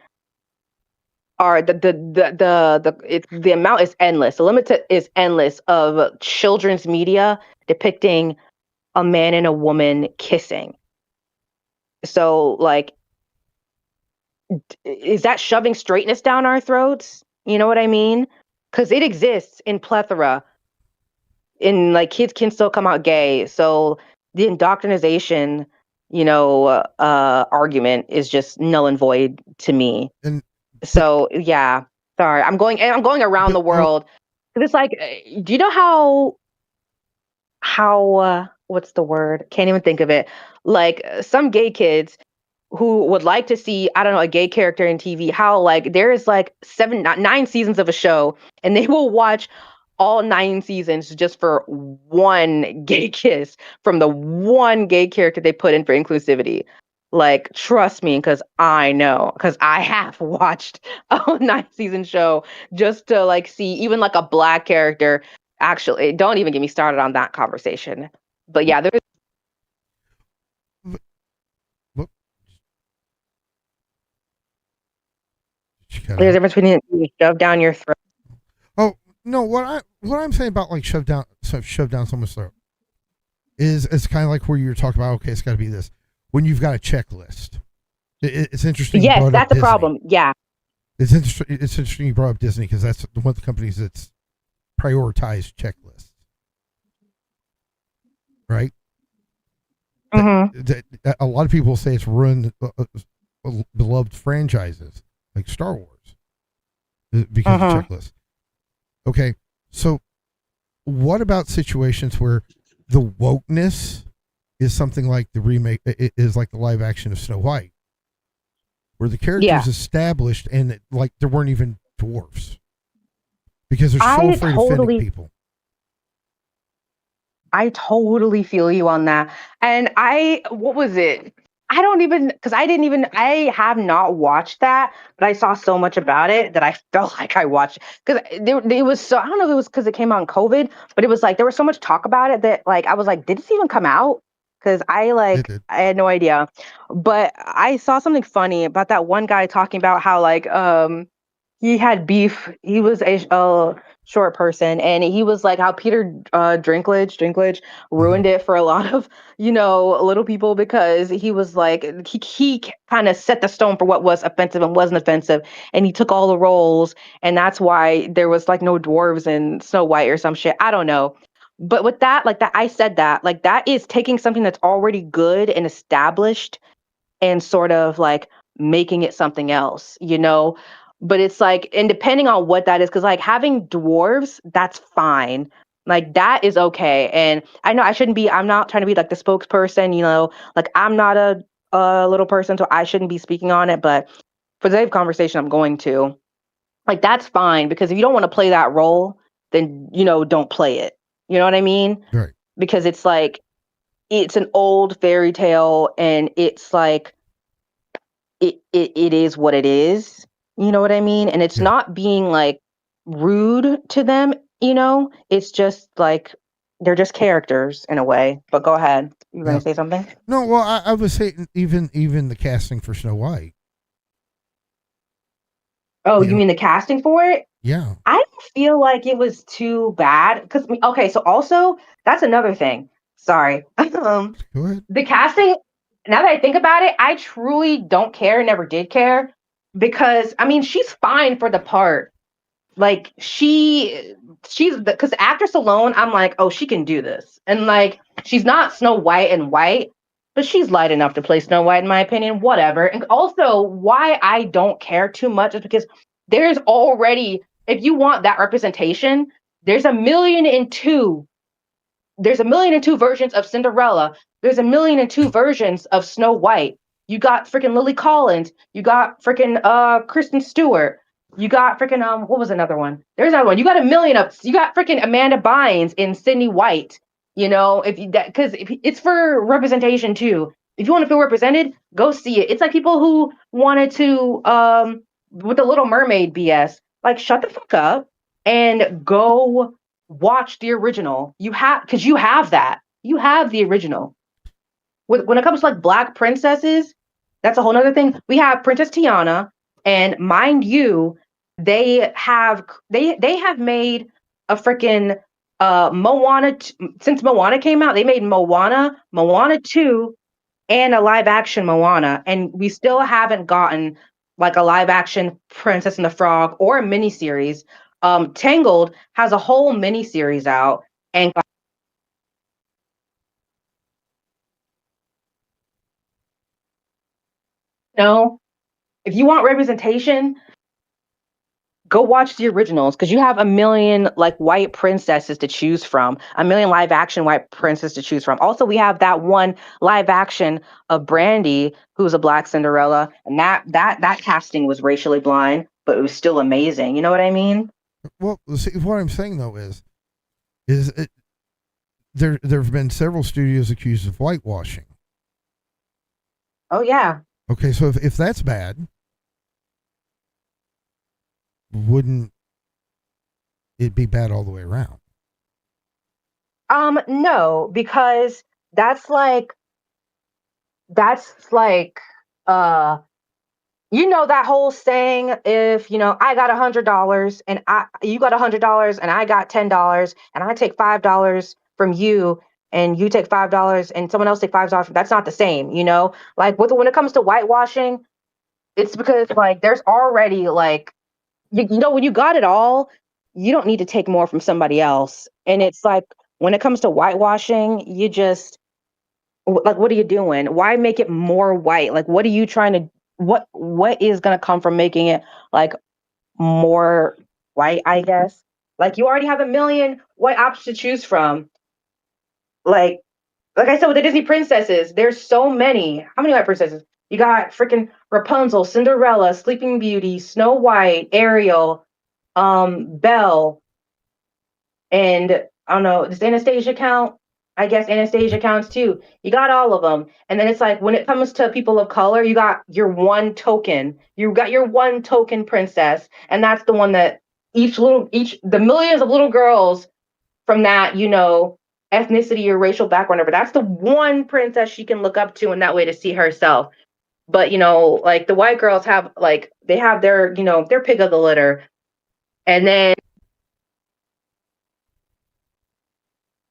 are the amount is endless. The limit is endless of children's media depicting a man and a woman kissing. So like, is that shoving straightness down our throats? You know what I mean? Because it exists in plethora. In like kids can still come out gay. So the indoctrination, you know, argument is just null and void to me. So yeah, sorry, I'm going around the world. It's like, do you know how what's the word? Can't even think of it. Like some gay kids who would like to see, I don't know, a gay character in TV, how like there is like 9 seasons of a show and they will watch all 9 seasons just for one gay kiss from the one gay character they put in for inclusivity. Like, trust me, because I know, because I have watched a 9-season show just to like see even like a black character. Actually, don't even get me started on that conversation. But yeah, there's a difference between being shoved down your throat. Oh no, what I'm saying about like shoved down someone's throat is it's kind of like where you're talking about. Okay, it's got to be this. When you've got a checklist, it's interesting. Yes, that's a problem. Yeah, it's interesting. It's interesting you brought up Disney because that's one of the companies that's prioritized checklists. right? Mm-hmm. That a lot of people say it's ruined beloved franchises like Star Wars because of Mm-hmm. checklists. Okay, so what about situations where the wokeness is something like the remake is like the live action of Snow White, where the characters Yeah. established and like there weren't even dwarfs because they're so I afraid of offending totally people. I totally feel you on that. And what was it? I don't even, because I have not watched that, but I saw so much about it that I felt like I watched. Because it was so, I don't know if it was because it came out in COVID, but it was like, there was so much talk about it that like, I was like, did this even come out? Because It did. I had no idea. But I saw something funny about that one guy talking about how like, he had beef. He was a short person, and he was like how Peter Dinklage Mhm. ruined it for a lot of little people because he was like he kind of set the stone for what was offensive and wasn't offensive, and he took all the roles, and that's why there was like no dwarves in Snow White or some shit. I don't know. But with that, like that, I said that, like that is taking something that's already good and established and sort of like making it something else. But it's like, and depending on what that is, because like having dwarves, that's fine. Like that is okay. And I know I'm not trying to be like the spokesperson, like I'm not a little person, so I shouldn't be speaking on it. But for the sake of conversation, I'm going to. Like that's fine because if you don't want to play that role, then don't play it. You know what I mean? Right. Because it's like it's an old fairy tale and it's like it is what it is. You know what I mean? And it's Yeah. not being like rude to them. It's just like they're just characters in a way. But go ahead. You were Yeah. gonna say something? No, well, I was saying even the casting for Snow White. Oh, You you know, mean the casting for it? yeah. I don't feel like it was too bad. Cause okay, so also that's another thing. Sorry. Go ahead. The casting, now that I think about it, I truly don't care, never did care. Because I mean she's fine for the part. Like she's because the actress alone, I'm like, oh, she can do this. And like she's not Snow White and white, but she's light enough to play Snow White in my opinion. Whatever. And also why I don't care too much is because there's already, if you want that representation, there's a million and two there's a million and two versions of Cinderella. There's a million and two versions of Snow White. You got freaking Lily Collins. You got freaking Kristen Stewart. You got freaking what was another one? There's another one. You got a million of you got freaking Amanda Bynes in Sydney White. If you that because it's for representation too. If you want to feel represented, go see it. It's like people who wanted to with the Little Mermaid BS. Like shut the fuck up and go watch the original. Because you have that. You have the original. When it comes to like black princesses, that's a whole other thing. We have Princess Tiana, and mind you, they have made a freaking Moana since Moana came out. They made Moana 2, and a live action Moana, and we still haven't gotten like a live action Princess and the Frog or a miniseries. Tangled has a whole miniseries out, and if you want representation, go watch the originals because you have a million like white princesses to choose from, a million live action white princesses to choose from. Also, we have that one live action of Brandy, who's a black Cinderella, and that casting was racially blind, but it was still amazing. You know what I mean? Well, see, what I'm saying though is it, there have been several studios accused of whitewashing. Oh yeah. Okay, so if that's bad, wouldn't it be bad all the way around? No, because that's like that's like uh that whole saying, if I got $100 and you got $100 and I got $10 and I take $5 from you and you take $5 and someone else take $5, that's not the same. Like when it comes to whitewashing, it's because like there's already like when you got it all, you don't need to take more from somebody else. And it's like when it comes to whitewashing, you just like, what are you doing? Why make it more white? Like, what are you trying to? What is gonna come from making it like more white? I guess. Like, you already have a million white options to choose from. Like, like I said with the Disney princesses, there's so many. How many white princesses? You got freaking Rapunzel, Cinderella, Sleeping Beauty, Snow White, Ariel, Belle, and I don't know, does Anastasia count? I guess Anastasia counts too. You got all of them. And then it's like when it comes to people of color, you got your one token. You got your one token princess. And that's the one that the millions of little girls from that, ethnicity or racial background, but that's the one princess she can look up to in that way to see herself. But like the white girls have like they have their pick of the litter. And then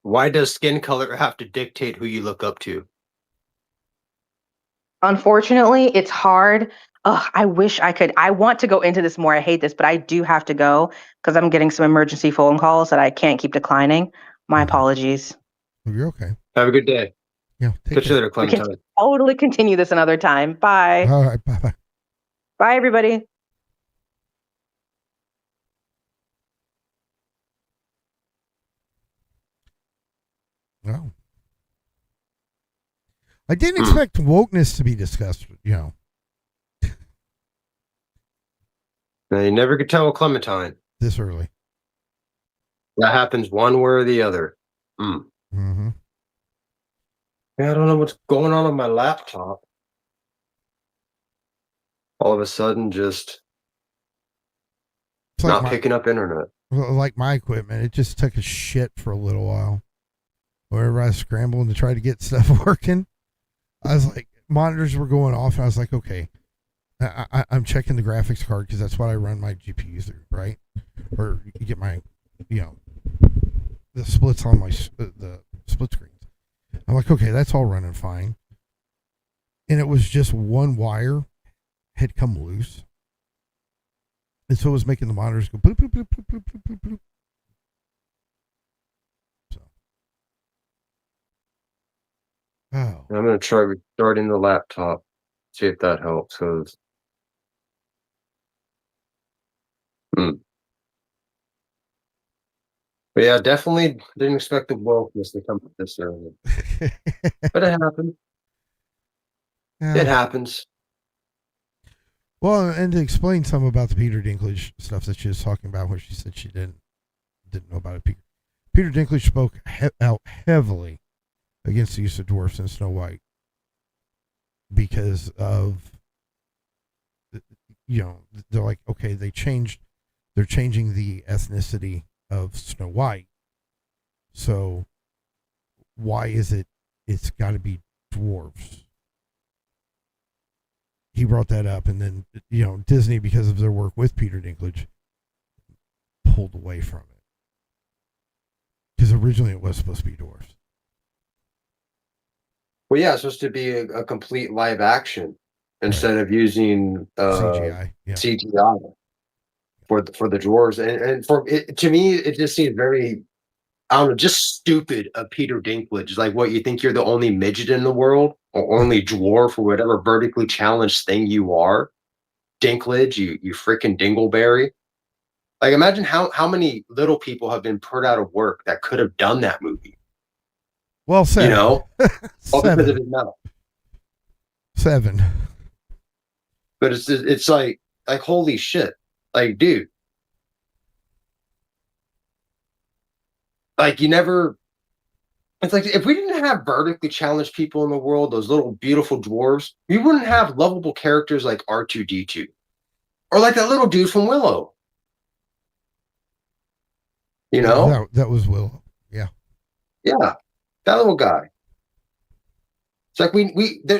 Why does skin color have to dictate who you look up to? unfortunately, it's hard. Ugh, I wish I could. I want to go into this more. I hate this, but I do have to go because I'm getting some emergency phone calls that I can't keep declining. My apologies. Well, you're okay. Have a good day. Yeah. Take Catch you care. later, We can Clementine. totally continue this another time. Bye. All right. Bye bye. Bye, everybody. Well, I didn't expect wokeness to be discussed. Now, you never could tell with Clementine. This early. That happens one way or the other. Mm-hmm. Yeah, I don't know what's going on my laptop. All of a sudden, just It's like not picking up internet. like my equipment. It just took a shit for a little while. Whenever I was scrambling to try to get stuff working, I was like, monitors were going off, and I was like, okay, I'm checking the graphics card because that's what I run my GPU through, right? Or you get my, the splits on my the split screens. I'm like, okay, that's all running fine. And it was just one wire had come loose. And so it was making the monitors go bloop, bloop, bloop, bloop, bloop, bloop, bloop, bloop. So. Oh. I'm going to try restarting the laptop, see if that helps. Cause, But yeah, definitely didn't expect the wokeness to come up this early. But it happened. Yeah. It happens. Well, and to explain some about the Peter Dinklage stuff that she was talking about, where she said she didn't know about it. Peter Dinklage spoke out heavily against the use of dwarfs in Snow White because of, they're like, okay, they're changing the ethnicity of Snow White. So why is it's got to be dwarves? He brought that up, and then Disney, because of their work with Peter Dinklage, pulled away from it because originally it was supposed to be dwarves. Well, yeah, it's supposed to be a complete live action instead of using CGI. Yeah. CGI for the dwarves, and for it, to me, it just seems very, I don't know, just stupid of Peter Dinklage. Like, what, you think you're the only midget in the world, or only dwarf, or whatever vertically challenged thing you are? Dinklage, you freaking dingleberry. Like, imagine how many little people have been put out of work that could have done that movie. Well said. All because of his mouth. 7. But it's like holy shit, like, dude, like, you never. It's like, if we didn't have vertically challenged people in the world, those little beautiful dwarves, we wouldn't have lovable characters like R2D2, or like that little dude from Willow. That was Willow. Yeah. Yeah, that little guy. It's like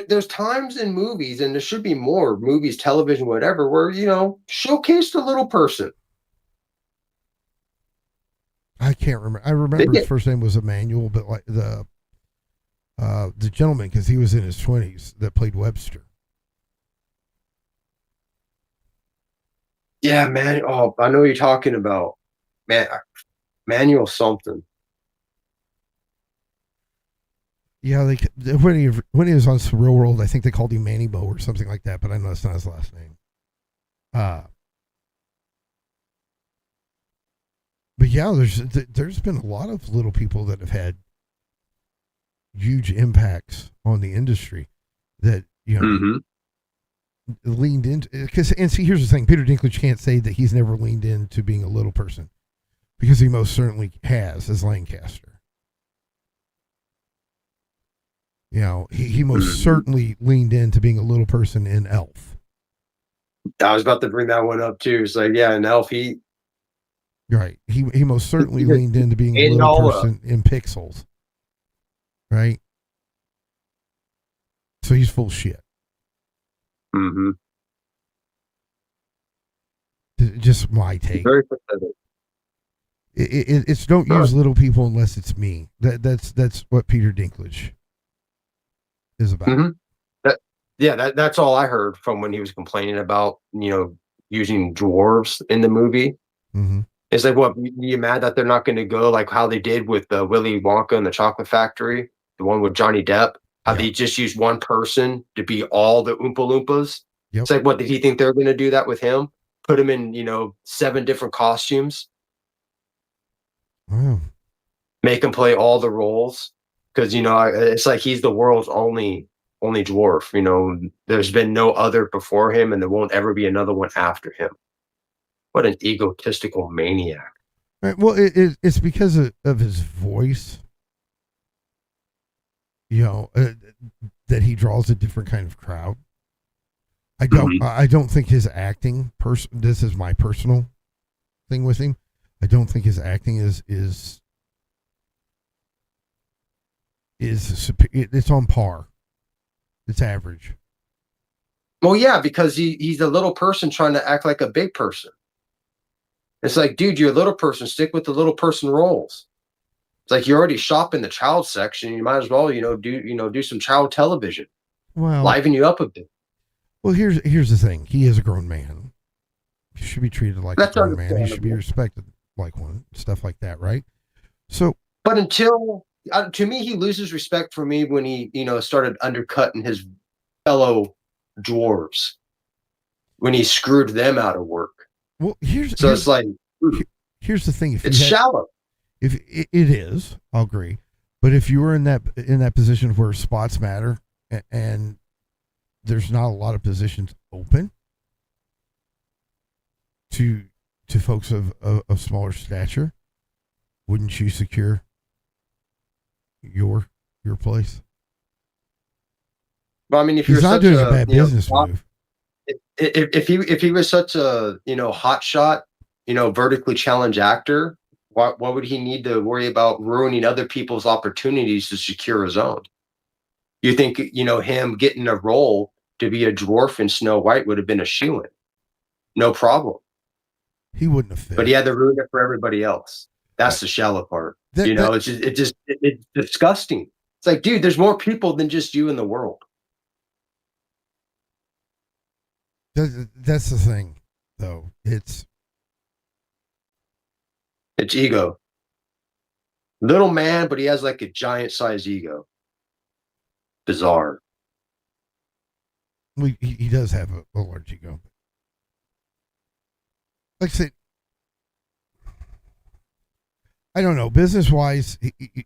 there's times in movies, and there should be more movies, television, whatever, where showcase the little person. I can't remember. I remember his first name was Emmanuel, but like the gentleman, because he was in his 20s, that played Webster. Yeah, man. Oh, I know what you're talking about, man. Manuel something. Yeah, when he was on Surreal World, I think they called him Manny Bo or something like that, but I know that's not his last name. But yeah, there's been a lot of little people that have had huge impacts on the industry that Mm-hmm. leaned into. Because and see, here's the thing: Peter Dinklage can't say that he's never leaned into being a little person because he most certainly has as Lancaster. He most Mm-hmm. certainly leaned into being a little person in Elf. I was about to bring that one up too. It's like, yeah, and Elf, he Right. He most certainly just leaned into being a ate it little all up. person in Pixels. Right. So he's full shit. Mm-hmm. Just my take. Very pathetic. It's don't Sure. use little people unless it's me. That's what Peter Dinklage is about. Mm-hmm. That's all I heard from when he was complaining about, using dwarves in the movie. Mm-hmm. It's like, what, you mad that they're not going to go like how they did with Willy Wonka and the Chocolate Factory, the one with Johnny Depp? How they just used one person to be all the Oompa Loompas? Yep. It's like, what, did he think they were going to do that with him? Put him in, 7 different costumes, Wow. make him play all the roles? Because, it's like he's the world's only dwarf. There's been no other before him, and there won't ever be another one after him. What an egotistical maniac. Right. Well, it's because of his voice. That he draws a different kind of crowd. I don't think his acting this is my personal thing with him. I don't think his acting is it's on par. It's average. Well, yeah, because he's a little person trying to act like a big person. It's like, dude, you're a little person. Stick with the little person roles. It's like you're already shopping the child section. You might as well, do some child television. Well, Liven you up a bit. Well, here's the thing. He is a grown man. He should be treated like That's a grown man. He should be understandable. respected like one. Stuff like that, right? So, But to me, he loses respect for me when he, started undercutting his fellow dwarves, when he screwed them out of work. well, It's like, here's the thing. If it's shallow. If it is, I'll agree. But if you were in that position where spots matter and there's not a lot of positions open to folks of smaller stature, wouldn't you secure your place? Well, I mean, if He's you're not such doing a bad business move. if he was such a hot shot, vertically challenged actor, what would he need to worry about ruining other people's opportunities to secure his own? You think him getting a role to be a dwarf in Snow White would have been a shoo-in, no problem. He wouldn't have fit. But he had to ruin it for everybody else. That's the shallow part. It's disgusting. It's like, dude, there's more people than just you in the world. That's the thing, though. It's ego. Little man, but he has like a giant size ego. Bizarre. he does have a large ego. Like I said, I don't know. Business wise,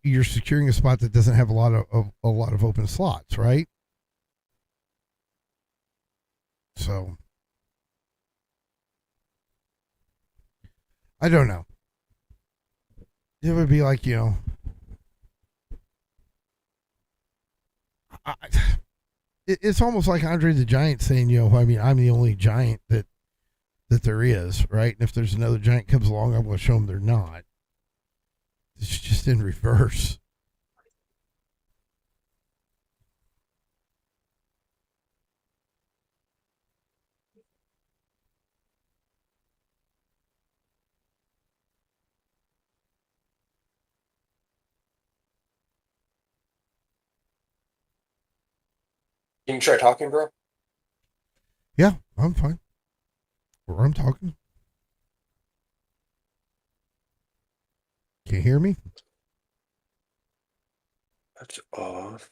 you're securing a spot that doesn't have a lot of open slots, right? So I don't know. It would be like it's almost like Andre the Giant saying, I mean, I'm the only giant that there is, right? And if there's another giant comes along, I'm going to show them they're not. It's just in reverse. Can you try talking, bro? Yeah, I'm fine. Or I'm talking. Can you hear me? That's off.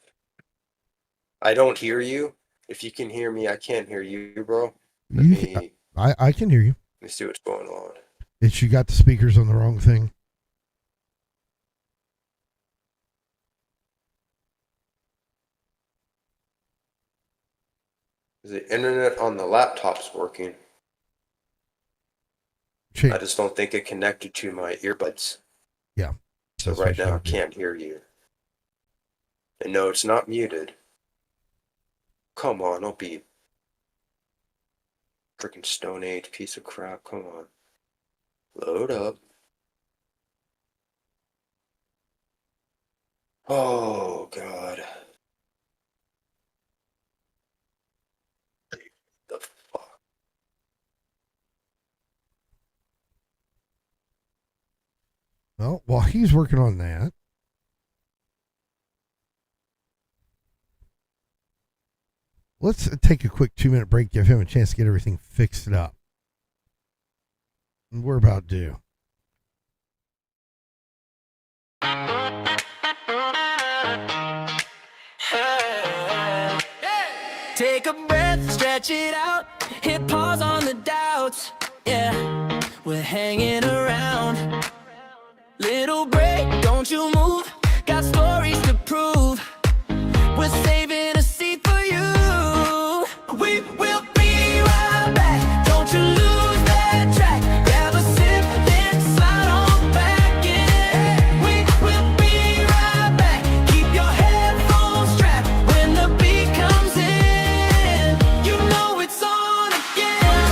I don't hear you. If you can hear me, I can't hear you, bro. Let me I can hear you. see what's going on. It's you got the speakers on the wrong thing. The internet on the laptop's working. I just don't think it connected to my earbuds. Yeah. So right now I can't hear you. And no, it's not muted. Come on, don't be freaking Stone Age piece of crap. Come on. Load up. Oh, God. The fuck? Well, while he's working on that, let's take a quick 2-minute break, give him a chance to get everything fixed up. And we're about due. Take a breath, stretch it out, hit pause on the doubts. Yeah, we're hanging around. Little break, don't you move. Got stories to prove. We're saving a seat for you. We will be right back. Don't you lose that track. Grab a sip, then slide on back in. We will be right back. Keep your headphones strapped when the beat comes in. You know it's on again.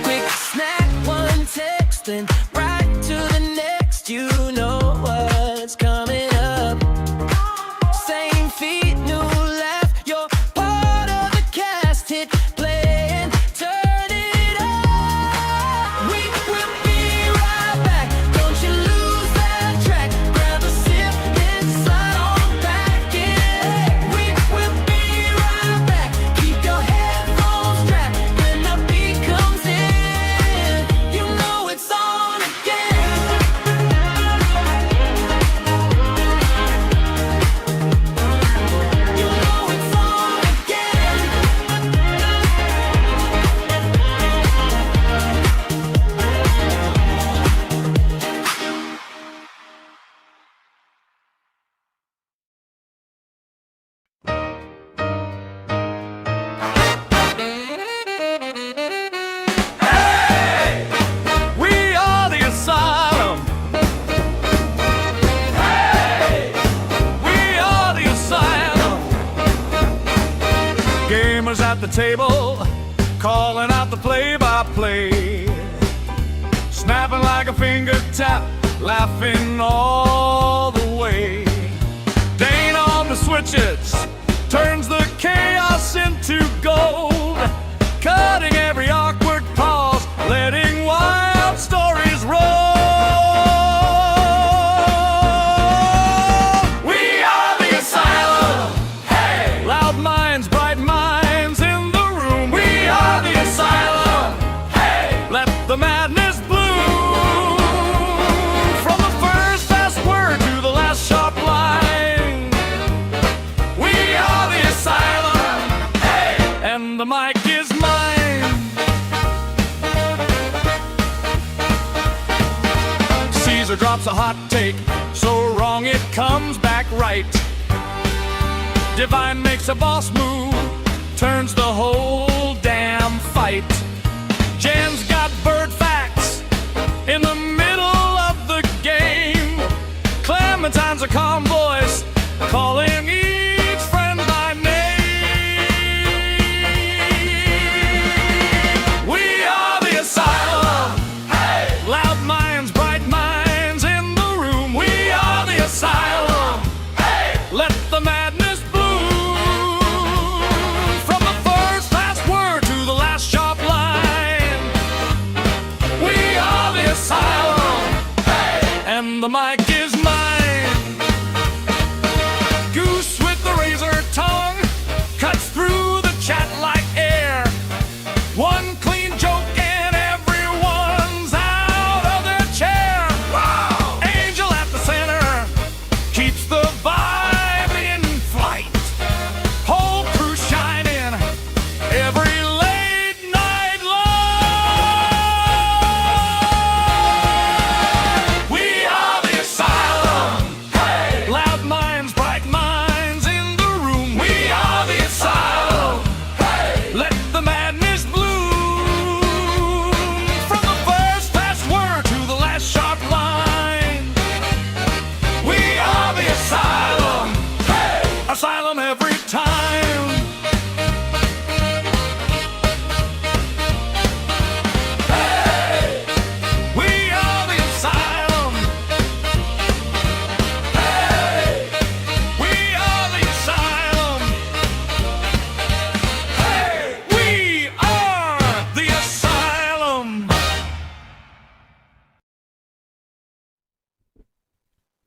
Quick snack, one text, and right to the next. You know what's coming up. Same feet, new laugh. You're part of the cast. Hit play and turn it up. We will be right back. Don't you lose that track. Grab a sip, then slide on back in. We will be right back. Keep your headphones strapped when the beat comes in. You know it's on again. You know it's on again. We are the Asylum. Hey! We are the Asylum. Gamers at the table, calling out the play-by-play. Snapping like a finger tap, laughing all the way. Dane on the switches, turns the chaos into gold. Cutting every awkward pause, letting wild stories roll. We are the Asylum. Hey! Loud minds, bright minds in the room. We are the Asylum. Hey! Let the madness bloom. From the first fast word to the last sharp line. We are the Asylum. Hey! And the mic is mine. Caesar drops a hot take, so wrong it comes back right. Divine makes a boss move, turns the whole damn fight. Jen's got bird facts in the middle of the game. Clementine's a calm voice, calling each friend by name. We are the Asylum. Hey! Loud minds, bright minds in the room. We are the Asylum. Hey! Let the madness bloom. From the first last word to the last sharp line. We are the Asylum. Hey! And the mic is mine. Goose with the razor tongue cuts through the chat like air. One clean joke and everyone's out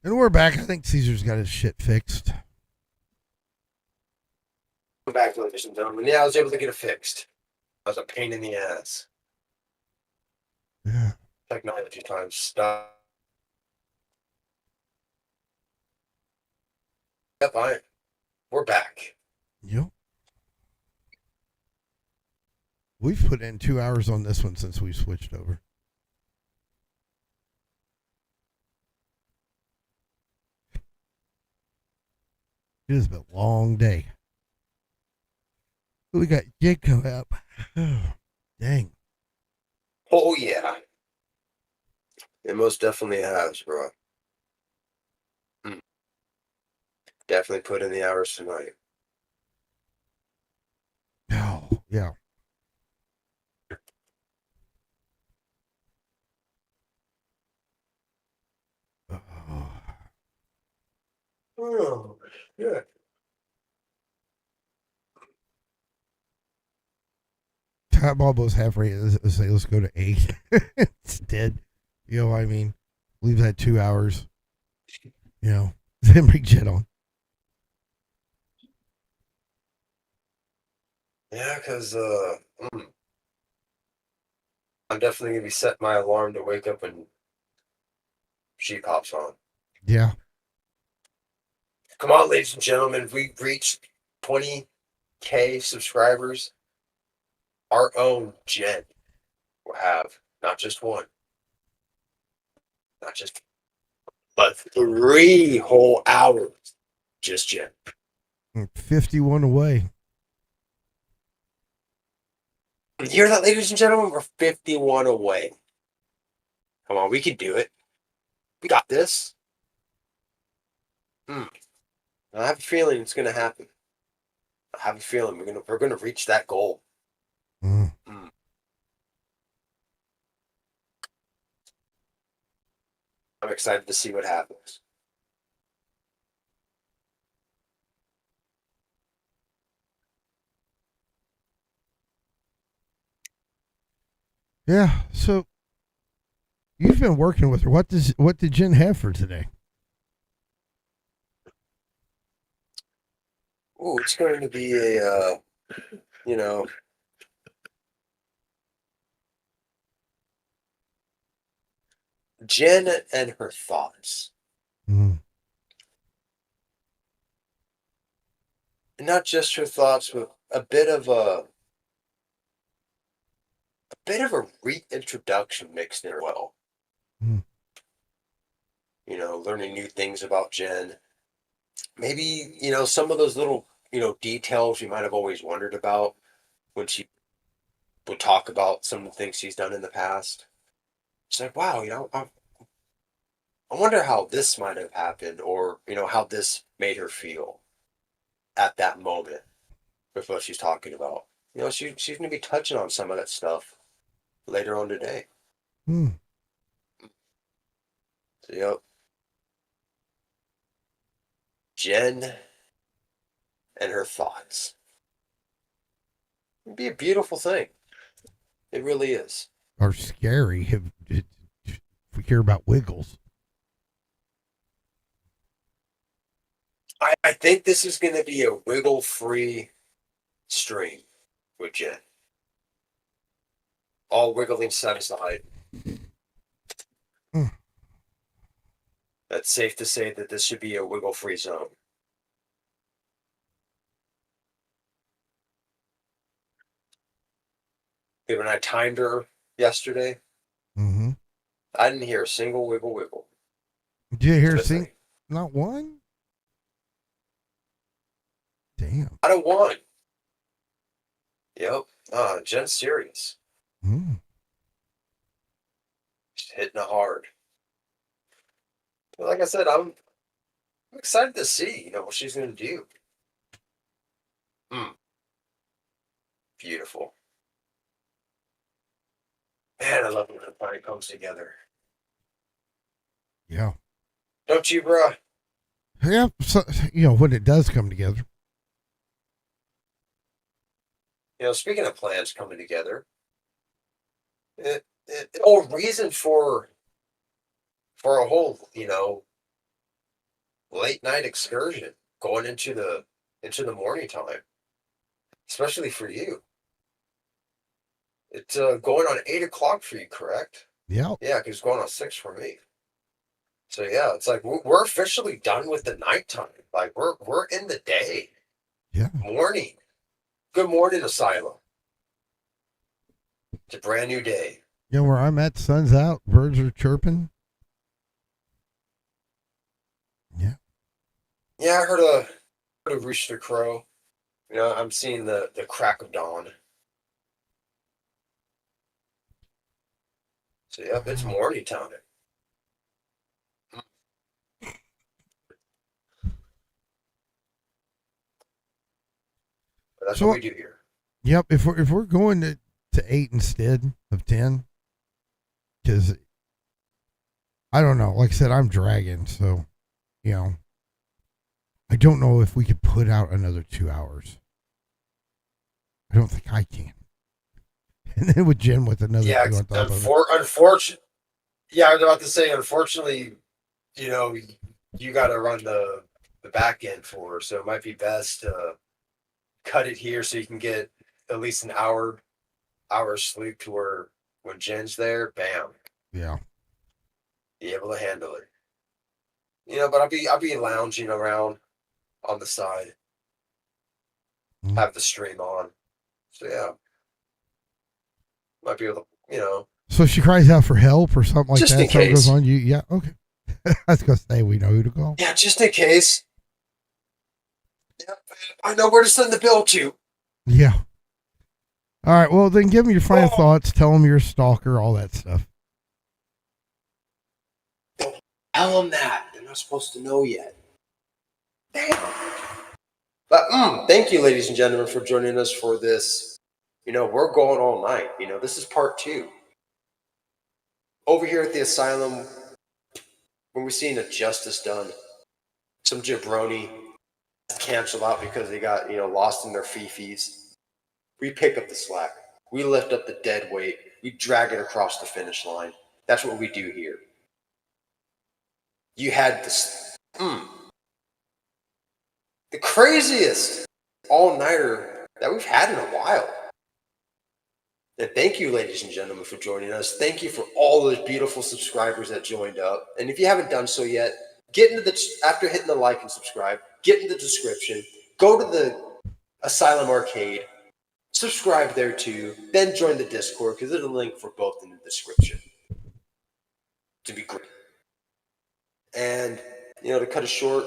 And we're back. I think Caesar's got his shit fixed. Come back, ladies and gentlemen. Yeah, I was able to get it fixed. That was a pain in the ass. Yeah. Technology times stuff. Yep, we're back. Yep. We've put in 2 hours on this one since we switched over. It has been a long day. We got Jake coming up. Dang. Oh yeah. It most definitely has, bro. Definitely put in the hours tonight. Oh, yeah. Oh, yeah. Top Bob was half ready to say, let's go to 8. It's dead. You know what I mean? Leave that 2 hours. You know, then bring Jet on. Yeah, because I'm definitely gonna be setting my alarm to wake up when she pops on. Yeah. Come on, ladies and gentlemen, we reached 20K subscribers. Our own Jen will have not just one, not just, but 3 whole hours. Just Jen. 51 away. You hear that, ladies and gentlemen? We're 51 away. Come on, we can do it. We got this. I have a feeling it's gonna happen. I have a feeling we're gonna reach that goal. Mm. I'm excited to see what happens. Yeah. So you've been working with her. What did Jen have for today? Ooh, it's going to be a you know, Jen and her thoughts. Mm. Not just her thoughts, but a bit of a reintroduction mixed in as well. Mm. You know, learning new things about Jen. Maybe, some of those little, details you might have always wondered about when she would talk about some of the things she's done in the past. It's like, wow, I wonder how this might have happened, or how this made her feel at that moment with what she's talking about. She's going to be touching on some of that stuff later on today. Mm. So, Jen and her thoughts. It'd be a beautiful thing. It really is. Or scary if we hear about Wiggles. I think this is going to be a wiggle-free stream with Jen. All wiggling set aside. Mm. That's safe to say that this should be a wiggle-free zone. When I timed her yesterday, Mm-hmm. I didn't hear a single wiggle. Did you hear Just sing? like, Not one? Damn. I don't want. Yep. Jen's serious. Mm. She's hitting it hard. But like I said, I'm excited to see, what she's going to do. Beautiful. Man, I love when the party comes together. Yeah. Don't you, bruh? Yeah. So, when it does come together. Speaking of plans coming together, or reason for a whole, late night excursion going into the morning time, especially for you. It's going on 8 o'clock for you, correct? Yeah. Yeah, because it's going on 6 for me. So yeah, it's like we're officially done with the nighttime. Like we're in the day, Yeah. morning. Good morning, Asylum. It's a brand new day. Yeah, where I'm at, sun's out, birds are chirping. Yeah. Yeah, I heard a rooster crow. You know, I'm seeing the crack of dawn. So yep, it's morning time. But that's So what we do here. Yep, if we're going to 8 instead of 10, because I don't know. Like I said, I'm dragging, so I don't know if we could put out another 2 hours. I don't think I can. And then with Jen with another Yeah, 2 on top of it. unfortunately. Yeah, I was about to say, unfortunately, you know, you got to run the back end for her, so it might be best to cut it here so you can get at least an hour sleep to where when Jen's there, bam, Yeah. be able to handle it. You know, but I'll be lounging around on the side, Mhm. have the stream on. So yeah, might be able to, So she cries out for help or something like just that. in Something goes case. on. Yeah. Okay. I was gonna say we know who to call. Yeah, just in case. Yep, I know where to send the bill to. Yeah. All right. Well, then give me your final Oh. thoughts. Tell them you're a stalker. All that stuff. Tell them that. They're not supposed to know yet. Damn. But thank you, ladies and gentlemen, for joining us for this. You know, we're going all night. You know, this is part 2. Over here at the Asylum, when we're seeing a justice done, some jabroni cancel out because they got, lost in their fifis. We pick up the slack. We lift up the dead weight. We drag it across the finish line. That's what we do here. You had this, the craziest all-nighter that we've had in a while. And thank you, ladies and gentlemen, for joining us. Thank you for all those beautiful subscribers that joined up. And if you haven't done so yet, after hitting the like and subscribe, get in the description, go to the Asylum Arcade, subscribe there too, then join the Discord because there's a link for both in the description. To be great. And, to cut it short,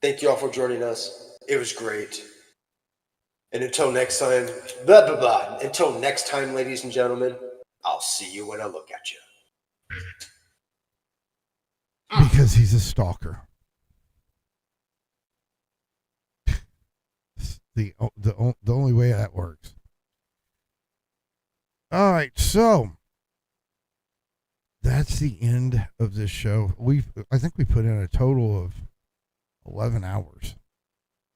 thank you all for joining us. It was great. And until next time, blah, blah, blah. Until next time, ladies and gentlemen, I'll see you when I look at you. Because he's a stalker. It's the only way that works. All right, so that's the end of this show. I think we put in a total of 11 hours.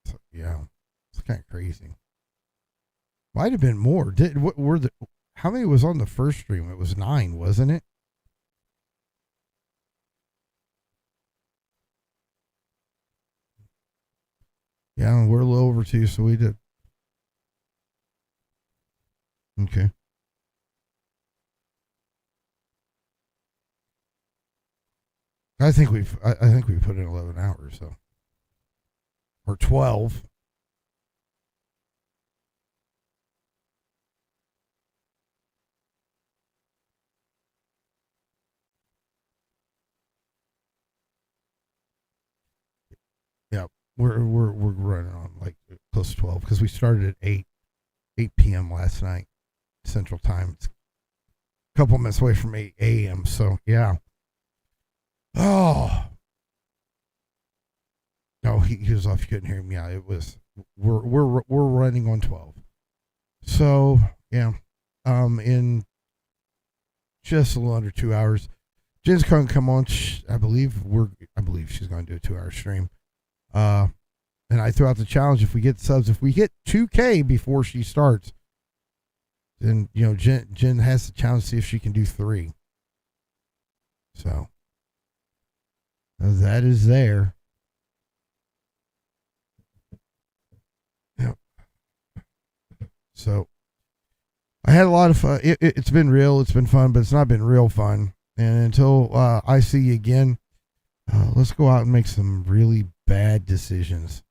So, yeah, it's kind of crazy. Might have been more. How many was on the first stream? It was 9, wasn't it? Yeah, we're a little over 2, so we did. Okay. I think we put in 11 hours, so. Or 12. Yeah, we're running on like close to 12 because we started at 8 p.m. last night Central Time. It's a couple minutes away from 8 a.m. So yeah. Oh no, he was off. You couldn't hear him. Yeah, it was. We're running on 12. So yeah, in just a little under 2 hours, Jen's going to come on. I believe she's going to do a 2-hour stream. And I threw out the challenge: if we get subs, if we hit 2K before she starts, then Jen has the challenge to see if she can do 3. So That is there. Yep. So I had a lot of fun. It's been real. It's been fun, but it's not been real fun. And until I see you again, let's go out and make some really bad decisions.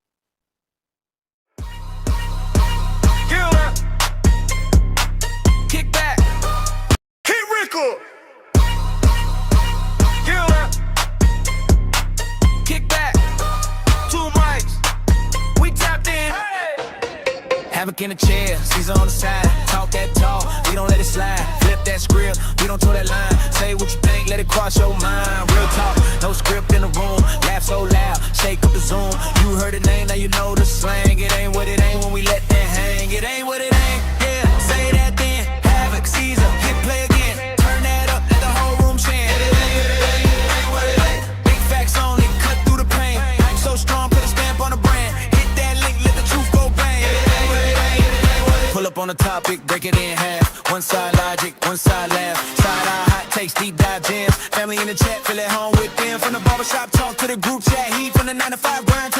Kick back. Hit Rickle. Kick back. 2 mics. We tapped in. Havoc in the chair. Caesar on the side. Talk that talk. We don't let it slide. Flip that script. We don't toe that line. Say what you think. Let it cross your mind. Real talk. No script in the room. Laugh so loud. Shake up the Zoom. You heard the name. Now you know the slang. It ain't what it ain't when we let that hang. It ain't what it ain't. Yeah. Say that then. Havoc. Caesar. Hit play again. Turn that up. Let the whole room chant. Big facts only. Cut through the pain. I'm so strong. Put a stamp on the brand. Hit that link. Let the truth go bang. Pull up on the topic, break it in half. One side logic, one side laugh. Side eye hot takes, deep dive jams. Family in the chat, feel at home with them. From the barbershop talk to the group chat. Heat from the 9 to 5 grind.